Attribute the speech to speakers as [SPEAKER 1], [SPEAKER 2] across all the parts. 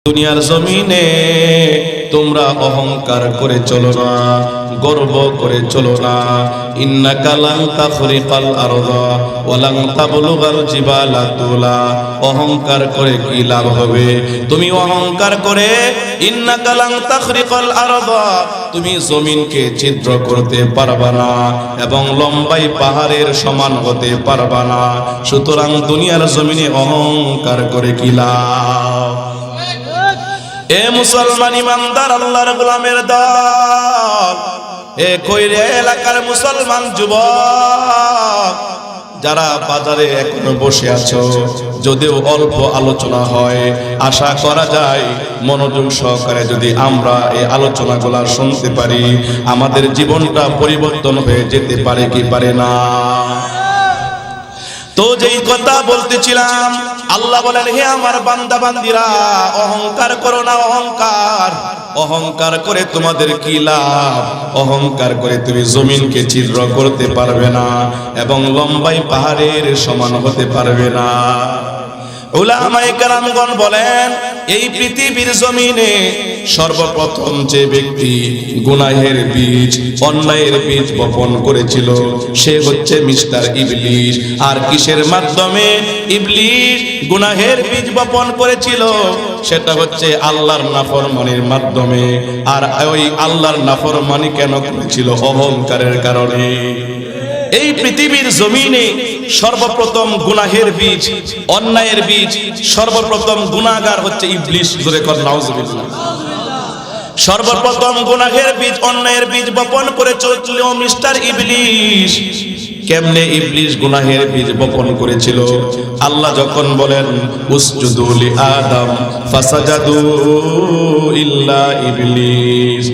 [SPEAKER 1] দুনিয়ার জমিনে তোমরা অহংকার করে চলো না, গর্ব করে চলো না। ইন্নাকা লান তাখরিকাল আরদা ওয়া লান তাবলুগাল জিবালা তুলা। অহংকার করে কি লাভ হবে? তুমি অহংকার করে ইন্নাকা লান তাখরিকাল আরদা, তুমি জমিনকে ছিদ্র করতে পারবা না এবং লম্বাই পাহাড়ের সমান হতে পারবা না। সুতরাং দুনিয়ার জমিনে অহংকার করে কি লাভ? এ মুসলমান ইমানদার আল্লাহর গোলামের দল, এ কইরে এলাকার মুসলমান যুবক যারা বাজারে এখনো বসে আছো, যদিও অল্প আলোচনা হয়, আশা করা যায় মনোযোগ সহকারে যদি আমরা এই আলোচনাগুলো শুনতে পারি, আমাদের জীবনটা পরিবর্তন হয়ে যেতে পারে কি পারে না? তো যেই কথা বলতেছিলাম, আল্লাহ বলেন, হে আমার বান্দা বান্দিরা, অহংকার করো না। অহংকার করে তোমাদের কি লাভ? অহংকার করে তুমি জমিনকে ছিদ্র করতে পারবে না এবং লম্বাই পাহাড়ের সমান হতে পারবে না। উলামায়ে কেরামগণ বলেন, এই পৃথিবীর জমিনে সর্বপ্রথম যে ব্যক্তি গুনাহের বীজ, অন্যায়ের বীজ বপন করেছিল সে হচ্ছে মিস্টার ইবলিস। আর কিসের মাধ্যমে ইবলিস গুনাহের বীজ বপন করেছিল? সেটা হচ্ছে আল্লাহর নাফরমানির মাধ্যমে। আর ওই আল্লাহর নাফরমানি কেন করেছিল? অহংকারের কারণে। এই পৃথিবীর জমিনে সর্বপ্রথম গুনাহের বীজ, অন্যায়ের বীজ, সর্বপ্রথম গুনাহগার হচ্ছে ইবলিস। জোরে কর নাউজুবিল্লাহ। সর্বপ্রথম গুনাহের বীজ, অন্যায়ের বীজ বপন করে চলেছিল মিস্টার ইবলিস। কেমনে ইবলিস গুনাহের বীজ বপন করেছিল? আল্লাহ যখন বলেন উসজুদু লি আদম ফাসাজাদু ইল্লা ইবলিস,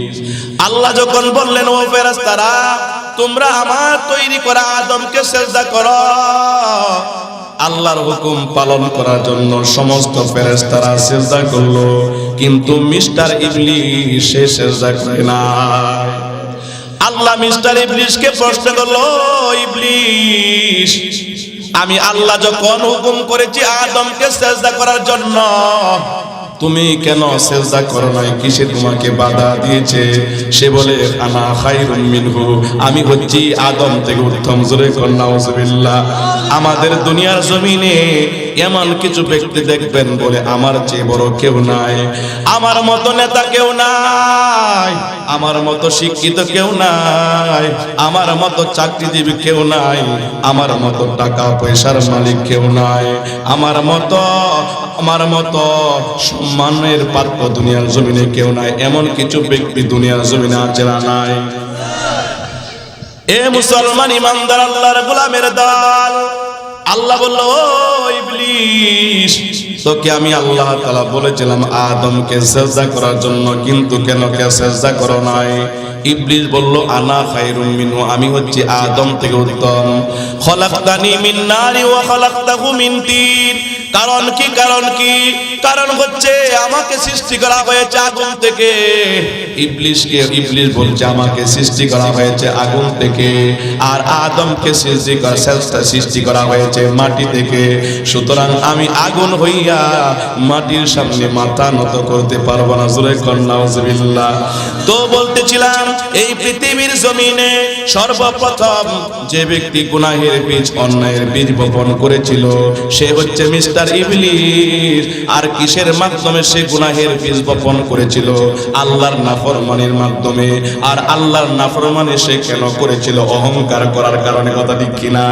[SPEAKER 1] আল্লাহ যখন বললেন ও ফেরেশতারা তোমরা আমার তৈরি করা আদমকে সিজদা করো, আল্লাহর হুকুম পালন করার জন্য সমস্ত ফেরেশতারা সিজদা করলো, কিন্তু মিস্টার ইবলিস সে সিজদা করে না। আল্লাহ মিস্টার ইবলিসকে প্রশ্ন করলো, ইবলিস আমি আল্লাহ যখন হুকুম করেছি আদমকে সিজদা করার জন্য, তুমি কেন সিজদা করো নাই? কিসে তোমাকে বাধা দিয়েছে? সে বলে আনা খায়রুম মিনহু, আমি হচ্ছি আদম থেকে উত্তম। জোরে কর নাউজুবিল্লাহ। আমাদের দুনিয়ার জমিনে এমন কিছু ব্যক্তি দেখবেন বলে আমার চেয়ে বড় কেউ নাই, আমার মতো নেতা কেউ নাই, আমার মতো শিক্ষিত কেউ নাই, আমার মতো চাকরিজীবী কেউ নাই, আমার মতো টাকা পয়সার মালিক কেউ নাই, আমার মতো সম্মানের প্রাপ্য দুনিয়ার জমিনে কেউ নাই। এমন কিছু ব্যক্তি দুনিয়ার জমিনে আছে না নাই? এ মুসলমান ইমানদার আল্লাহর গোলামের দল, আল্লাহ বলল, ও ইবলিস তোকে আমি আল্লাহ তাআলা বলেছিলাম আদমকে সিজদা করার জন্য, কিন্তু কেন সিজদা করো নাই? ইবলিস বলল আনা খায়রুম মিনহু, আমি হচ্ছি আদম থেকে উত্তম। খলাকতানি মিন নারি ওয়া খলাকতাহু মিন তিন। কারণ কি? কারণ হচ্ছে আমাকে সৃষ্টি করা হয়েছে আগুন থেকে। ইবলিস বলছে আমাকে সৃষ্টি করা হয়েছে আগুন থেকে, আর আদমকে সৃষ্টি করা হয়েছে মাটি থেকে। সুতরাং আমি আগুন হইয়া মাটির সামনে মাথা নত করতে পারবো না। জোরে কর নাউজুবিল্লাহ। তো বলতেছিলাম, এই পৃথিবীর জমিনে সর্বপ্রথম যে ব্যক্তি গুনাহের বীজ, অন্যায়ের বীজ বপন করেছিল সে হচ্ছে মিস্টার ইবলিস। আর কিসের মাধ্যমে সে গুনাহের বীজ বপন করেছিল? আল্লাহর নাফরমানির মাধ্যমে। আর আল্লাহর নাফরমানি সে কেন করেছিল? অহংকার করার কারণে। কথা ঠিক কিনা?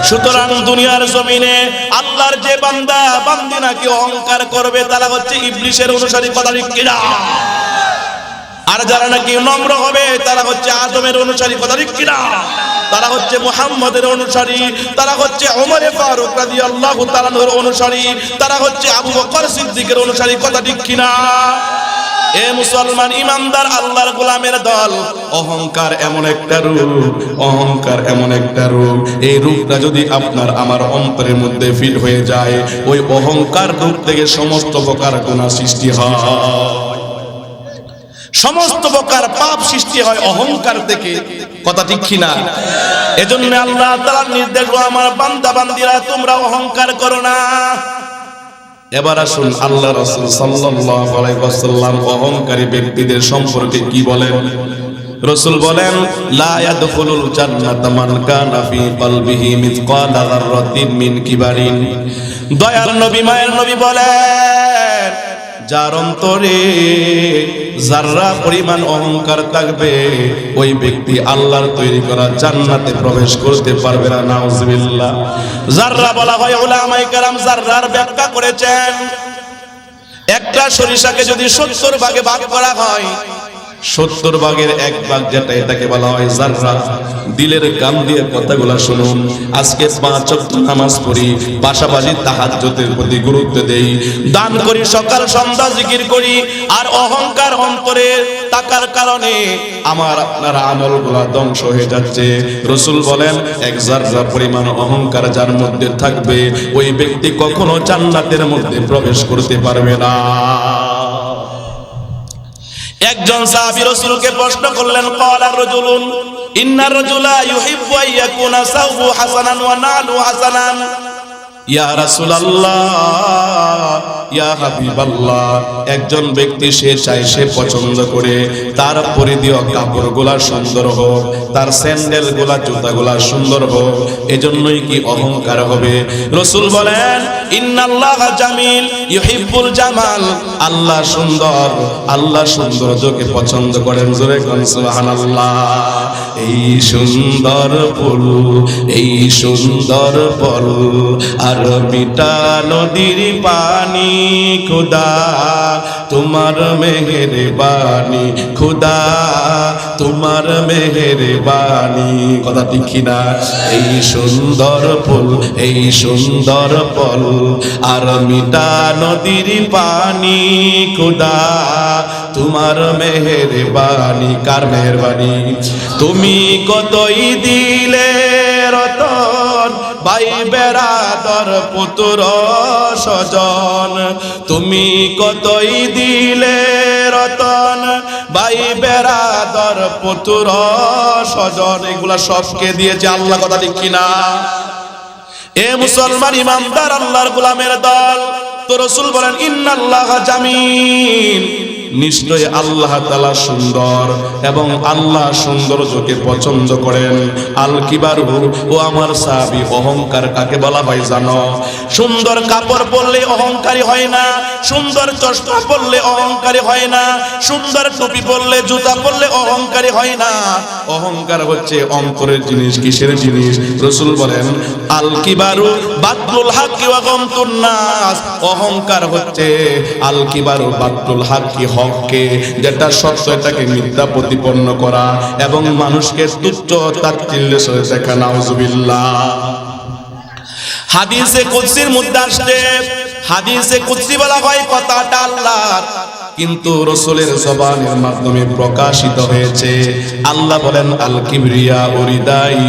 [SPEAKER 1] সুতরাং দুনিয়ার জমিনে আল্লাহর যে বান্দা বান্দি নাকি অহংকার করবে তারা হচ্ছে ইবলিসের অনুসারী। কথা ঠিক কিনা? আর যারা নাকি নম্র হবে তারা হচ্ছে আদমের অনুসারী। কথা ঠিক কিনা? তারা হচ্ছে মুহাম্মদের অনুসারী, তারা হচ্ছে ওমর ফারুক রাদিয়াল্লাহু তাআলার অনুসারী, তারা হচ্ছে আবু বকর সিদ্দিকের অনুসারী। কথা ঠিক কিনা? এ মুসলমান ইমানদার আল্লাহর গোলামের দল, অহংকার এমন একটা রূপ, এই রূপটা যদি আপনার আমার অন্তরের মধ্যে ফিট হয়ে যায়, ওই অহংকার রূপ থেকে সমস্ত প্রকার গুনাহ সৃষ্টি হয়, সমস্ত প্রকার পাপ সৃষ্টি হয় অহংকার থেকে। কথা ঠিক কিনা? এজন্য আল্লাহ তাআলার নির্দেশ, আমার বান্দা বান্দিরা তোমরা অহংকার করো না। এবার আসুন আল্লাহ রাসূল সাল্লাল্লাহু আলাইহি ওয়াসাল্লাম অহংকারী ব্যক্তিদের সম্পর্কে কি বলেন। রাসূল বলেন, লা ইয়াদখুলুল জান্নাতা মান কানা ফি কলবিহি মিসকালা যাররাতিন মিন কিবারিন। দয়ার নবী মায়ের নবী বলেন, যার অন্তরে যাররা পরিমাণ অহংকার থাকবে ওই ব্যক্তি আল্লাহর তৈরি করা জান্নাতে প্রবেশ করতে পারবে না। নাউজুবিল্লাহ। যাররা বলা হয়, উলামায়ে কেরাম যাররার ব্যাখ্যা করেছেন, একটা সরিষাকে যদি 70 ভাগে ভাগ করা হয়, 70 ভাগের 1 ভাগ যেটা, এটাকে বলা হয় যাররা। দিলের কান দিয়ে কথাগুলা শুনুন। আজকে 5 ওয়াক্ত নামাজ পড়ি, পাশাপাশি তাহাজ্জুদের প্রতি গুরুত্ব দেই, দান করি, সকাল সন্ধ্যা জিকির করি, আর অহংকার অন্তরে থাকার কারণে আমার আপনার আমলগুলা ধ্বংস হয়ে যাচ্ছে। রাসূল বলেন, 1 যাররা পরিমাণ অহংকার যার মধ্যে থাকবে ওই ব্যক্তি কখনো জান্নাতের মধ্যে প্রবেশ করতে পারবে না। একজন সাহাবী রাসূলকে প্রশ্ন করলেন, ক্বালা রাজুলুন ইন্নার রাজুলা ইউহিব্বু আন ইয়াকুনা সাওবু হাসানান ওয়া নালু হাসানান। ইয়া রাসূলুল্লাহ, ইয়া হাবিবাল্লাহ, একজন ব্যক্তি সে চায়, সে পছন্দ করে তার পরিধেয় কাপড়গুলা সুন্দর হোক, তার স্যান্ডেলগুলা জুতাগুলা সুন্দর হোক, এজন্যই কি অহংকার হবে? রাসূল বলেন, ইন্নাল্লাহা জামিল ইউহিব্বুল জামাল। আল্লাহ সুন্দর, আল্লাহ সৌন্দর্যকে পছন্দ করেন। জোরে কোন সুবহানাল্লাহ। এই সুন্দর ফুল, এই সুন্দর ফল, আর মিঠা নদীর পানি, খোদা তোমার মেহেরবানি, খোদা তোমার মেহেরবানি। কথা ঠিক কিনা? এই সুন্দর ফুল, এই সুন্দর ফল, আর মিঠা নদীর পানি, খোদা তোমার মেহেরবানি। কার মেহেরবানি? তুমি কতই দিলে রতন, ভাই বেরাদর পুত্র স্বজন। তুমি কতই দিলে রতন, ভাই বেরাদর পুত্র স্বজন। এগুলা সবকে দিয়েছে আল্লাহ। কথা ঠিক কিনা? এ মুসলমান ইমানদার আল্লাহর গোলামের দল, তো রাসূল বলেন, ইন্নাল্লাহা জামিল, নিশ্চয় আল্লাহ তাআলা সুন্দর এবং আল্লাহ সৌন্দর্যকে পছন্দ করেন। আল কিবারু, ও আমার সাহাবী, অহংকার কাকে বলা হয় জানো? সুন্দর কাপড় পরলে অহংকারী হয় না, সুন্দর চশমা পরলে অহংকারী হয় না, সুন্দর টুপি পরলে, জুতা পরলে অহংকারী হয় না। অহংকার হচ্ছে অন্তরের জিনিস। কিসের জিনিস? রাসূল বলেন, আল কিবারু বাতুল হাক্কি ওয়া গামতুন নাস। অহংকার হচ্ছে আল কিবারু বাতুল হাক্কি, হককে যেটা সত্য এটাকে মিথ্যা প্রতিপন্ন করা এবং মানুষকে তুচ্ছ তাচ্ছিল্যের সাথে দেখা। নাউজুবিল্লাহ। হাদিসে কুদসির মধ্যে আসছে, হাদিসে কুদসি বলা হয় কথাটা আল্লাহর, কিন্তু রাসূলের জবানের মাধ্যমে প্রকাশিত হয়েছে। আল্লাহ বলেন, আল কিবরিয়া উরিদাই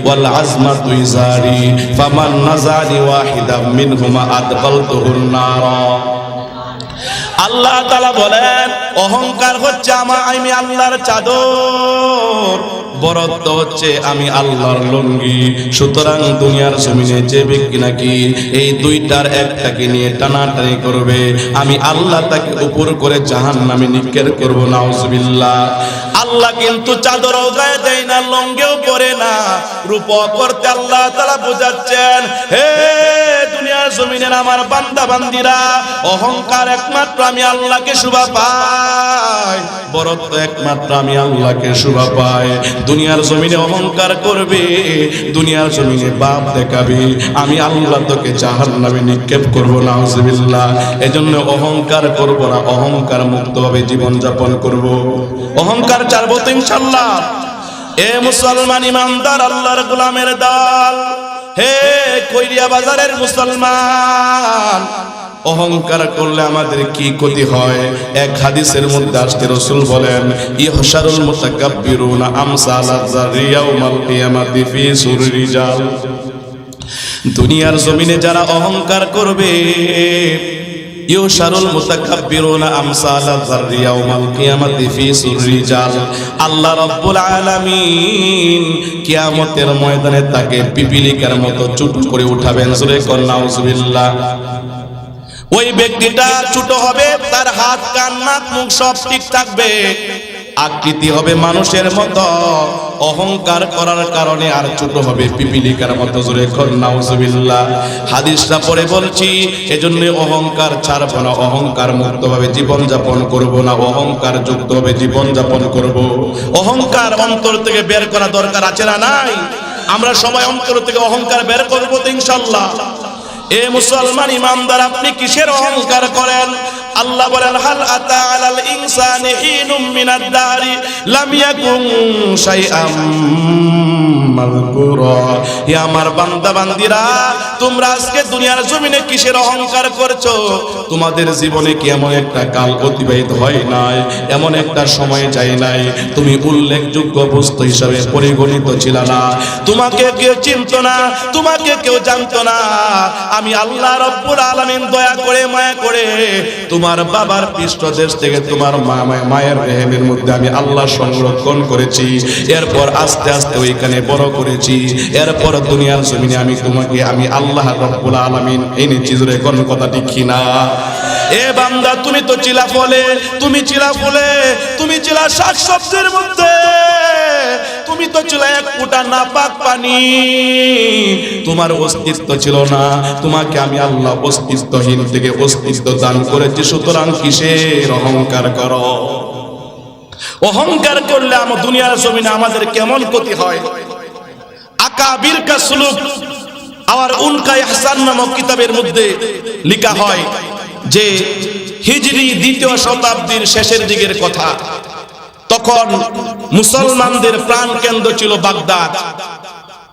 [SPEAKER 1] ওয়াল আজমাতু ইজারি ফামান নাজানি ওয়াহিদাম মিনহুমা আদখালতুহুন নার। আল্লাহ তাআলা বলেন, অহংকার হচ্ছে আমি আল্লাহর চাদর, বরত্ব হচ্ছে আমি আল্লাহর লুঙ্গি। সুতরাং দুনিয়ার জমিনে যে ব্যক্তি নাকি এই দুইটার একটাকে নিয়ে টানাটানি করবে, আমি আল্লাহ তাকে উপর করে জাহান্নামে নিক্ষেপ করব। নাউজুবিল্লাহ। আল্লাহ কিন্তু চাদরও গায়ে দেয় না, লুঙ্গিও পরে না। রূপক করতে আল্লাহ তাআলা বোঝাচ্ছেন, হে দুনিয়ার জমিনের আমার বান্দা বান্দিরা, অহংকার একমাত্র আমি আল্লাহকে শোভা পাই, বরত্ব একমাত্র আমি আল্লাহকে শোভা পাই। দুনিয়ার জমিনে অহংকার করবে, দুনিয়ার জমিনে বাপ দেখাবে, আমি আল্লাহ তোকে জাহান্নামে নিক্ষেপ করব। নাউজুবিল্লাহ। এজন্য অহংকার করব না, অহংকার মুক্তভাবে জীবন যাপন করব। অহংকার ছাড়বো তো ইনশাআল্লাহ। এ মুসলমান ইমানদার আল্লাহর গোলামের দল, হে কইরিয়া বাজারের মুসলমান, অহংকার করলে আমাদের কি ক্ষতি হয়? এক হাদিসের মধ্যে আসছে, রাসূল বলেন, ইহশারুল মুতাকাব্বিরুনা আমসালাজ যাররি ইয়াউমাল কিয়ামাতি ফি সুরুর রিজাল। দুনিয়ার জমিনে যারা অহংকার করবে, ইহশারুল মুতাকাব্বিরুনা আমসালাজ যাররি ইয়াউমাল কিয়ামাতি ফি সুরুর রিজাল। আল্লাহ রাব্বুল আলামিন কিয়ামতের ময়দানে তাকে পিপিলিকার মতো চুপ করে উঠাবেন। জোরে কোন নাউজুবিল্লাহ। ওই ব্যক্তিটা ছোট হবে, তার হাত কান নাক মুখ সব ঠিক থাকবে, আকৃতি হবে মানুষের মতো, অহংকার করার কারণে আর ছোট হবে পিপিলিকার মতো। জোরে কর নাউজুবিল্লাহ। হাদিসটা পড়ে বলছি, এজন্য অহংকার ছাড়ব না, অহংকার মুক্ত ভাবে জীবন যাপন করব না, অহংকার যুক্ত ভাবে জীবন যাপন করব। অহংকার অন্তর থেকে বের করা দরকার আছে না নাই? আমরা সবাই অন্তর থেকে অহংকার বের করব তো ইনশাআল্লাহ। এ মুসলমান ইমানদার, আপনি কিসের অহংকার করেন? আল্লাহ বলেন, হাল আতা আলাল ইনসানি হিনুম মিনাদ দারি লাম ইয়াকুন শাইআম মাযকুরা। হে আমার বান্দা বান্দিরা, তোমরা আজকে দুনিয়ার জমিনে কিসের অহংকার করছো? তোমাদের জীবনে কি এমন একটা কাল অতিবাহিত হয় নাই, এমন একটা সময় যায় নাই তুমি উল্লেখযোগ্য বস্তু হিসাবে পরিগণিত ছিল না? তোমাকে কেউ চিনতো না, তোমাকে কেউ জানতো না। আমি আল্লাহ রব্বুল আলামিন দয়া করে মায়া করে তোমার বাবার পৃষ্ঠদেশ থেকে তোমার মায়ের রেহেমের মধ্যে আমি আল্লাহ সংরক্ষণ করেছি। এরপর আস্তে আস্তে ওইখানে বড় করেছি। এরপর দুনিয়ার জমিনে আমি তোমাকে আমি আল্লাহ রব্বুল আলামিন এনেছি। জোরে কোন কথা ঠিক কিনা? এ বান্দা, তুমি তো চিলা ফলে, তুমি চিলা ফুলে, তুমি চিলা শাকসবজির মধ্যে, তুমি তো ছিল এক ফোঁটা নাপাক পানি, তোমার অস্তিত্ব ছিল না। তোমাকে আমি আল্লাহ অস্তিত্বহীন থেকে অস্তিত্ব দান করেছি। সুতরাং কিসের অহংকার করো? অহংকার করলে আমার দুনিয়ার জমিনে আমাদের কেমন ক্ষতি হয়। আকাবির কা সুলুক আর উনকা ইহসান নামক কিতাবের মধ্যে লেখা হয় যে হিজরি ২য় শতাব্দীর শেষের দিকের কথা। তখন মুসলমানদের প্রাণ কেন্দ্র ছিল বাগদাদ।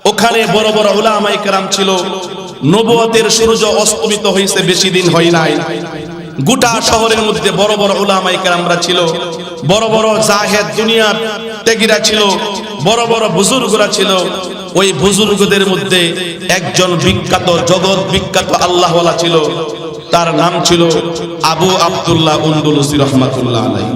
[SPEAKER 1] ওখানে বড় বড় উলামায়ে কেরাম ছিল। নবুয়তের সূর্য অস্তমিত হয়েছে, বেশি দিন হয় নাই। গোটা শহরের মধ্যে বড় বড় উলামায়ে কেরামরা ছিল, বড় বড় জাহেদ দুনিয়া ত্যাগীরা ছিল, বড় বড় বুজুর্গরা ছিল। ওই বুজুর্গদের মধ্যে একজন বিখ্যাত, জগৎ বিখ্যাত আল্লাহওয়ালা ছিল। তার নাম ছিল আবু আব্দুল্লাহ উনদুলুসি রাহমাতুল্লাহ আলাইহি।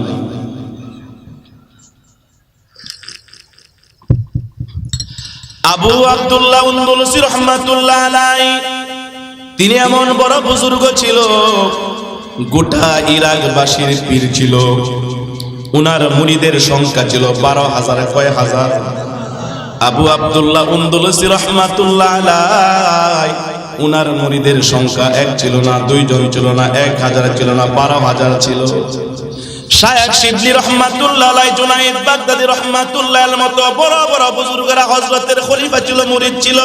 [SPEAKER 1] আবু আব্দুল্লাহ উনদুলুসি রাহমাতুল্লাহ আলাইহি তিনি এমন বড় বুজুর্গ ছিল, গোটা ইরাকবাসীর পীর ছিল। উনার মুরিদের সংখ্যা ছিল 12,000। কয় হাজার? আবু আব্দুল্লাহ উনদুলুসি রাহমাতুল্লাহ আলাইহি উনার মুরিদের সংখ্যা 1 ছিল না, 2 জন ছিল না, 1000 ছিল না, 12,000 ছিল। শায়খ শিবলি রহমাতুল্লাহ আলাইহি, জুনাইদ বাগদাদি রহমাতুল্লাহ আলাইহির মতো বড় বড় বুজুর্গরা হযরতের খলিফা ছিল, মুরিদ ছিল।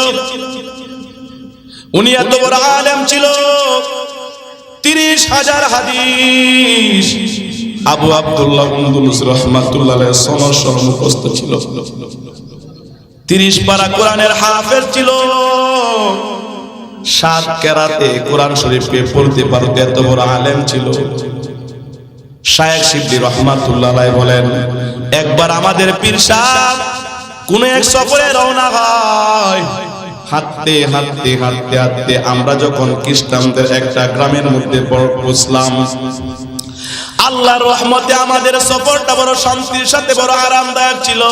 [SPEAKER 1] উনি এত বড় আলেম ছিল, 30,000 হাদিস আবু আব্দুল্লাহ উনদুলুসি রাহমাতুল্লাহ আলাইহি সনদ মুখস্থ ছিল। 30 পারা কোরআনের হাফেজ ছিল। 7 কেরাতে কোরআন শরীফকে পড়তে পারত, এত বড় আলেম ছিল। শায়খ শিবলি রহমাতুল্লাহ আলাইহি বলেন, একবার আমাদের পীর সাহেব কোন এক সফরে রওনা হয়। হাঁটতে হাঁটতে হাঁটতে হাঁটতে আমরা যখন খ্রিস্টানদের একটা গ্রামের মধ্যে পৌঁছলাম, আল্লাহর রহমতে আমাদের সফরটা বড় শান্তির সাথে বড় আরামদায়ক ছিল।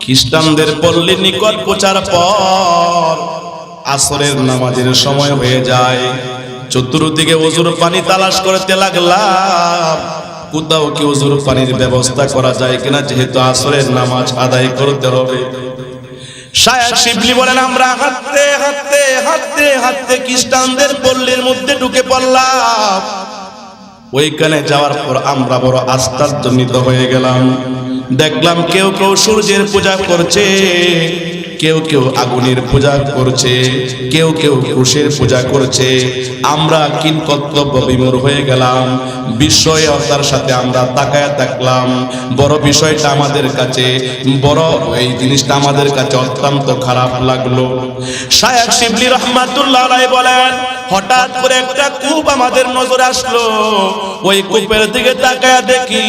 [SPEAKER 1] খ্রিস্টানদের পল্লীর নিকট পৌঁছার পর আসরের নামাজের সময় হয়ে যায়। চতুর্দিকে ওযুর পানি তালাশ করতে লাগলাম, কোথাও কি ওযুর পানির ব্যবস্থা করা যায় কিনা, যেহেতু আসরের নামাজ আদায় করতে হবে। শায়খ শিবলি বলেন, আমরা হাঁটতে হাঁটতে হাঁটতে হাঁটতে খ্রিস্টানদের পল্লীর মধ্যে ঢুকে পড়লাম। ওইখানে যাওয়ার পর আমরা বড় আশ্চর্যান্বিত হয়ে গেলাম। দেখলাম কেউ কেউ সূর্যের পূজা করছে, কেউ কেউ আগুনের পূজা করছে, কেউ কেউ কুশের পূজা করছে। আমরা কিন কর্তব্য বিমূঢ় হয়ে গেলাম। বিস্ময়তার সাথে আমরা তাকায় থাকলাম। বড় বিষয়টা আমাদের কাছে বড়, এই জিনিসটা আমাদের কাছে অত্যন্ত খারাপ লাগলো। শায়খ শিবলি রহমাতুল্লাহ আলাইহি বলেন, হঠাৎ করে একটা কূপ আমাদের নজরে আসলো। ওই কূপের দিকে তাকায় দেখি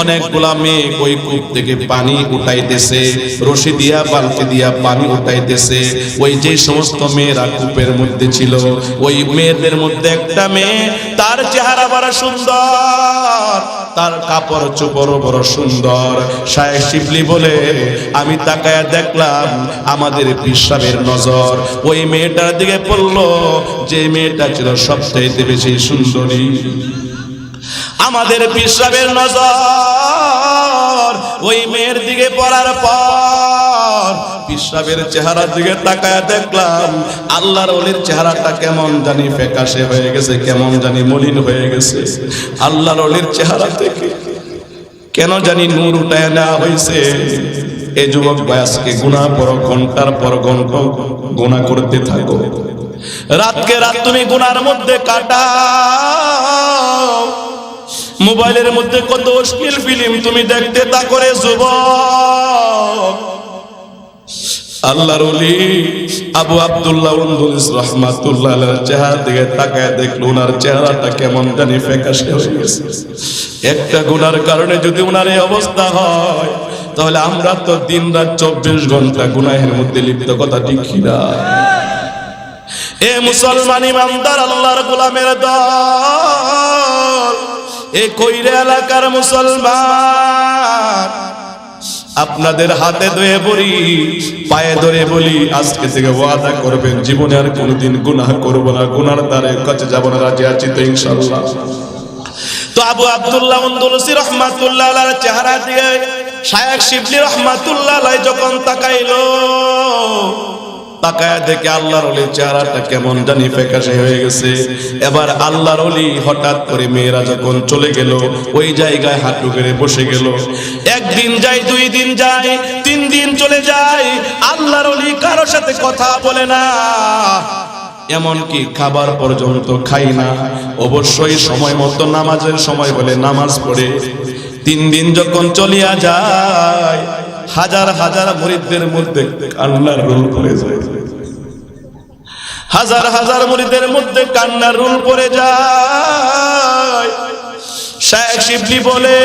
[SPEAKER 1] অনেকগুলা মেয়ে ওই কূপ থেকে পানি উঠাইতেছে, রশি দিয়া বালতি দিয়া পানি উঠাইতেছে। ওই যে সমস্ত মেয়েরা কূপের মধ্যে ছিল, ওই মেয়েদের মধ্যে একটা মেয়ে তার চেহারা বড় সুন্দর, তার কাপড় চোপড় বড় সুন্দর। শায়েখ শিবলি বলে আমি তাকায়া দেখলাম আমাদের পীর সাহেবের নজর ওই মেয়েটার দিকে পড়লো, যে মেয়েটা ছিল সবচেয়ে বেশি সুন্দরী। আমাদের পীর সাহেবের নজর ওই মেয়ের দিকে পড়ার পর পীর সাহেবের চেহারার দিকে তাকায়া দেখলাম আল্লাহর ওলির চেহারাটা কেমন জানি ফ্যাকাশে হয়ে গেছে, কেমন জানি মলিন হয়ে গেছে। আল্লাহর ওলির চেহারা থেকে কেন জানি নূর উঠায় নেওয়া হয়েছে। এই যুবক ভাই আজকে গুনাহ পর ঘন্টার পর ঘন্টা গুনাহ করতে থাকো, রাতকে রাত তুমি গুনার মধ্যে কাটাও। মোবাইলের মধ্যে কত অশ্লীল ফিল্ম তুমি দেখতে থাকো রে যুবক। আল্লাহর ওলি আবু আব্দুল্লাহ উনদুলিস রাহমাতুল্লাহ আলাইহির চেহারা দিকে তাকায় দেখলো ওনার চেহারাটা কেমন জানি ফ্যাকাশে হয়ে গেছে। একটা গুনার কারণে যদি ওনার এই অবস্থা হয় তাহলে আমরা তো দিন রাত 24 ঘন্টা গুনাহের মধ্যে লিপ্ত, কথা ঠিক কিনা? এ মুসলমান ইমানদার আল্লাহর গোলামের দল, এ কইরা এলাকার মুসলমান, আপনাদের হাতে ধরে বলি, পায়ে ধরে বলি, আজকে থেকে ওয়াদা করবেন জীবনে আর কোনোদিন গুনাহ করব না, গুনার দ্বারে কাছে যাব না। রাজি আছি তো ইনশাআল্লাহ? তো আবু আব্দুল্লাহ উনদুলসি রাহমাতুল্লাহ আলাইহির চেহারা দিয়ে শায়েখ শিবলি রাহমাতুল্লাহ আলাইহি যখন তাকাইলো, তাকায় দেখে আল্লাহর ওলির চেহারাটা কেমন জানি ফ্যাকাশে হয়ে গেছে। এবার আল্লাহর ওলি হঠাৎ করে মেয়েরা যখন চলে গেল ওই জায়গায় হাঁটু গেড়ে বসে গেল। একদিন যায়, 2 দিন যায়, 3 দিন চলে যায়, আল্লাহর ওলি কারোর সাথে কথা বলে না, এমনকি খাবার পর্যন্ত খাই না। অবশ্যই সময় মতো নামাজের সময় বলে নামাজ পড়ে। 3 দিন যখন চলিয়া যায় হাজার হাজার মুরিদদের মধ্যে কান্নার রোল পড়ে যায়, হাজার হাজার মুরিদদের মধ্যে কান্নার রোল পড়ে যায়। শায়েখ শিবলি বলে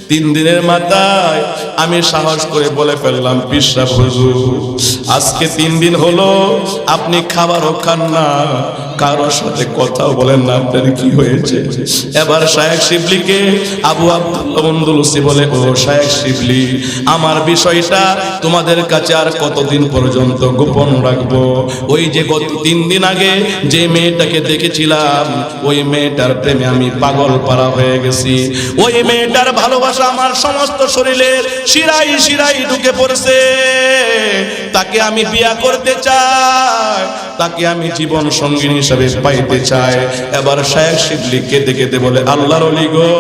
[SPEAKER 1] 3 দিনের মাথায় আমি সাহস করে বলে ফেললাম, পীর সাহেব হুজুর আজকে 3 দিন হলো আপনি খাবারও খান না, কারোর সাথে কথাও বলেন না, আপনার কি হয়েছে? এবার শায়েখ শিবলিকে আবু আব্দুল্লাহ উনদুলসি বলে, ও শায়েখ শিবলি, আমার বিষয়টা তোমাদের কাছে আর কতদিন পর্যন্ত গোপন রাখবো? ওই যে গত 3 দিন আগে যে মেয়েটাকে দেখেছিলাম ওই মেয়েটার প্রেমে আমি পাগল পারা হয়ে গেছি। ওই মেয়েটার ভালোবাসা আমার সমস্ত শরীরের শিরাই শিরাই ঢুকে পড়ছে। তাকে আমি বিয়া করতে চাই, তাকে আমি জীবন সঙ্গিনী হিসেবে পাইতে চাই। এবার শায়েখ শিবলি কেঁদে কেঁদে বলে, আল্লাহর ওলি গো,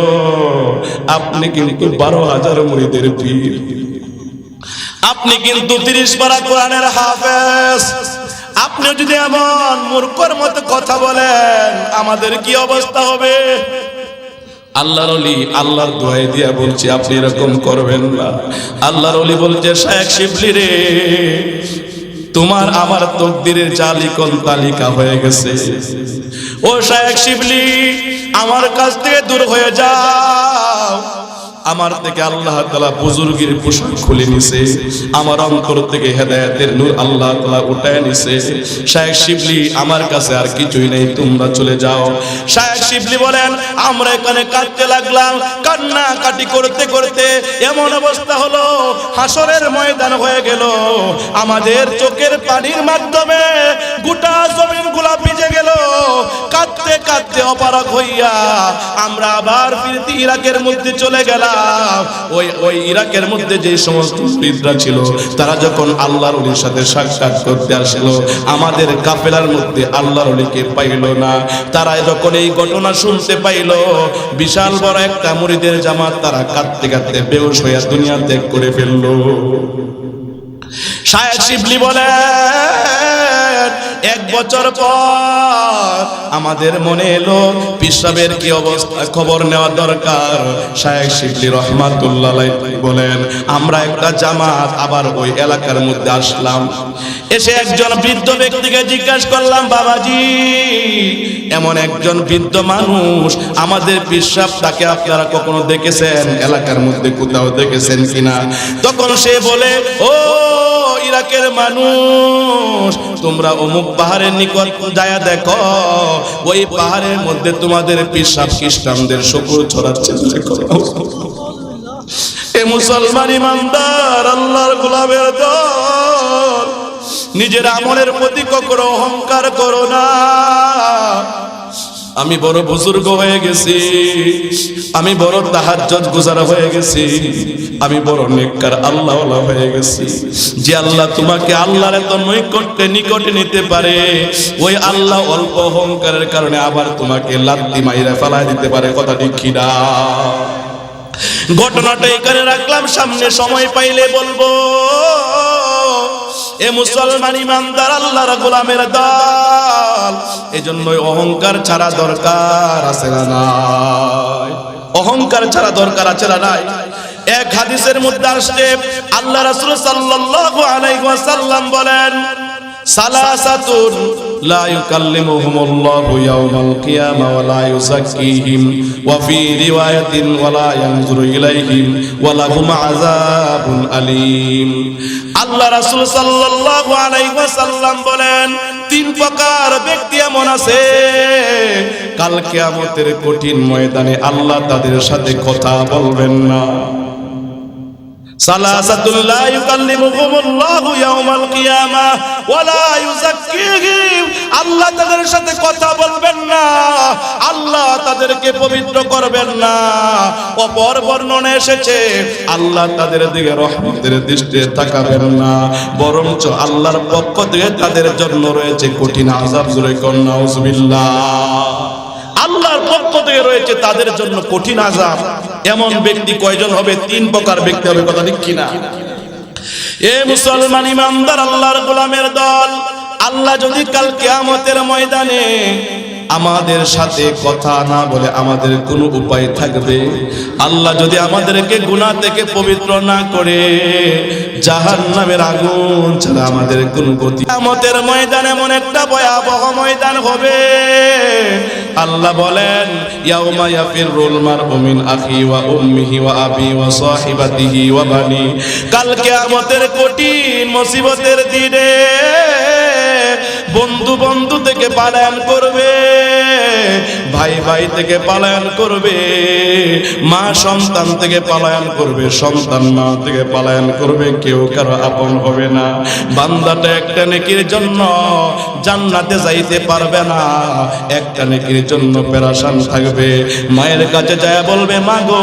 [SPEAKER 1] আপনি কিন্তু 12,000 মুরিদের পীর, আপনি কিন্তু 30 পারা কোরআনের হাফেজ, আপনি যদি এমন মূর্খর মতো কথা বলেন আমাদের কি অবস্থা হবে? আল্লাহর ওলি আল্লাহর দোয়াই দিয়া বলছি আপনি এরকম করবেন না। আল্লাহর ওলি বলছে, শায়েখ শিবলি রে, তোমার আমার তকদিরের জালিকন তালিকা হয়ে গেছে। ও শায়েখ শিবলি, আমার কাছ থেকে দূর হয়ে যাও। আমার থেকে আল্লাহ তাআলা বুজুর্গের পোশাক খুলে নিছে, আমার অন্তর থেকে হেদায়েতের নূর আল্লাহ তাআলা উঠায় নিছে। শায়েখ শিবলি, আমার কাছে আর কিছুই নেই, তোমরা চলে যাও। শায়েখ শিবলি বলেন, আমরা এখানে কাঁদতে লাগলাম, কান্না কাটি করতে করতে এমন অবস্থা হলো হাসরের ময়দান হয়ে গেল। আমাদের চোখের পানির মাধ্যমে গোটা জমিনগুলা ভিজে গেল। কাঁদতে কাঁদতে অপারগ হইয়া আমরা আবার ফিরতি ইরাকের মধ্যে চলে গেলাম। ওই ইরাকের মধ্যে যে সমস্ত মুরিদরা ছিল তারা যখন আল্লাহর ওলির সাথে সাক্ষাৎ করতে আসলো, আমাদের কাফেলার মধ্যে আল্লাহর ওলিকে পাইল না। তারা যখন এই ঘটনা শুনতে পাইল, বিশাল বড় একটা মুরিদের জামাত তারা কাঁদতে কাঁদতে বেহুশ হইয়া দুনিয়া ত্যাগ করে ফেলল। শায়েখ শিবলি বলে, 1 বছর পর আমাদের মনে এলো পীর সাহেবের কি অবস্থা, খবর নেওয়া দরকার। শায়েখ শিবলি রাহমাতুল্লাহ আলাইহি বলেন, আমরা একটা জামাত আবার ওই এলাকার মধ্যে আসলাম। এসে একজন বৃদ্ধ ব্যক্তিকে জিজ্ঞাসা করলাম, বাবাজি, এমন একজন বৃদ্ধ মানুষ আমাদের পীর সাহেব, তাকে আপনারা কখনো দেখেছেন? এলাকার মধ্যে কোথাও দেখেছেন কিনা? তখন সে বলে, ও ইরাকের মানুষ, তোমরা অমুক পাহাড়ের নিকট যায়া দেখো, ওই পাহাড়ের মধ্যে তোমাদের পিসাব খ্রিস্টানদের শুকুর ছড়াচ্ছে। এ মুসলমান ইমানদার আল্লাহর গোলামের দল, নিজের আমলের প্রতি কখনো অহংকার করো না। আমি বড় বুজুর্গ হয়ে গেছি, আমি বড় তাহাজ্জুদ গুজার হয়ে গেছি, আমি বড় নেককার আল্লাহওয়ালা হয়ে গেছি। যে আল্লাহ তোমাকে আল্লাহর এত নিকটে নিতে পারে, ওই আল্লাহ অল্প অহংকারের কারণে আবার তোমাকে লাত্তি মাইরা ফেলায় দিতে পারে। কথা ঠিক কি না? ঘটনাটা এখানে রাখলাম, সামনে সময় পাইলে বলবো। এ মুসলমান ইমানদার আল্লাহর গোলামের দল, এজন্য অহংকার ছাড়া দরকার আছে না নাই? অহংকার ছাড়া দরকার আছে না নাই? এক হাদিসের মধ্যে আসছে, আল্লাহ রাসূল সাল্লাল্লাহু আলাইহি ওয়াসাল্লাম বলেন, সালাসাতুন লা ইউকাল্লিমুহুমুল্লাহু ইয়াওমাল কিয়ামা ওয়া লা ইউযাক্কিহিম ওয়া ফি রিওয়ায়াতিন ওয়া লা ইয়ানজুরু ইলাইহিম ওয়া লাহুম আযাবুন আলীম। আল্লাহ রাসূল সাল্লাল্লাহু আলাইহি ওয়াসাল্লাম বলেন, তিন প্রকার ব্যক্তি এমন আছে, কাল কিয়ামতের কঠিন ময়দানে আল্লাহ তাদের সাথে কথা বলবেন না। সালাসাতুল লা ইউকাল্লিমুহুমুল্লাহু ইয়াওমাল কিয়ামা ওয়া লা ইউযাক্কিহিম, আল্লাহ তাদের সাথে কথা বলবেন না, আল্লাহ তাদেরকে পবিত্র করবেন না। অপর বর্ণনা এসেছে, আল্লাহ তাদের দিকে রহমতের দৃষ্টিতে তাকাবেন না, বরঞ্চ আল্লাহর পক্ষ থেকে তাদের জন্য রয়েছে কঠিন আযাব। জোরে কোন নাউজুবিল্লাহ। আল্লাহর পক্ষ থেকে রয়েছে তাদের জন্য কঠিন আযাব। এমন ব্যক্তি কয়জন হবে? তিন প্রকার ব্যক্তি হবে। কথা ঠিক কিনা? এ মুসলমান ইমানদার আল্লাহর গোলামের দল, আল্লাহ যদি কাল কিয়ামতের ময়দানে আমাদের সাথে কথা না বলে আমাদের কোনো উপায় থাকবে? আল্লাহ যদি আমাদেরকে গুনাহ থেকে পবিত্র না করে জাহান্নামের আগুন ছাড়া আমাদের কোনো গতি, কিয়ামতের ময়দানে এমন একটা ভয়াবহ ময়দান হবে। আল্লাহ বলেন, ইয়াউমা ইয়াফিরুল মারউ মিন আখি ওয়া উম্মিহি ওয়া আবি ওয়া সাহিবাতিহি ওয়া বানি। কাল কিয়ামতের কঠিন মুসিবতের দিনে বন্ধু বন্ধু থেকে পলায়ন করবে, ভাই ভাই থেকে পলায়ন করবে, মা সন্তান থেকে পলায়ন করবে, সন্তান মা থেকে পলায়ন করবে, কেউ কারো আপন হবে না। বান্দাটা একটা নেকির জন্য জান্নাতে যাইতে পারবে না, একটা নেকির জন্য পেরেশান থাকবে। মায়ের কাছে যায় বলবে, মা গো,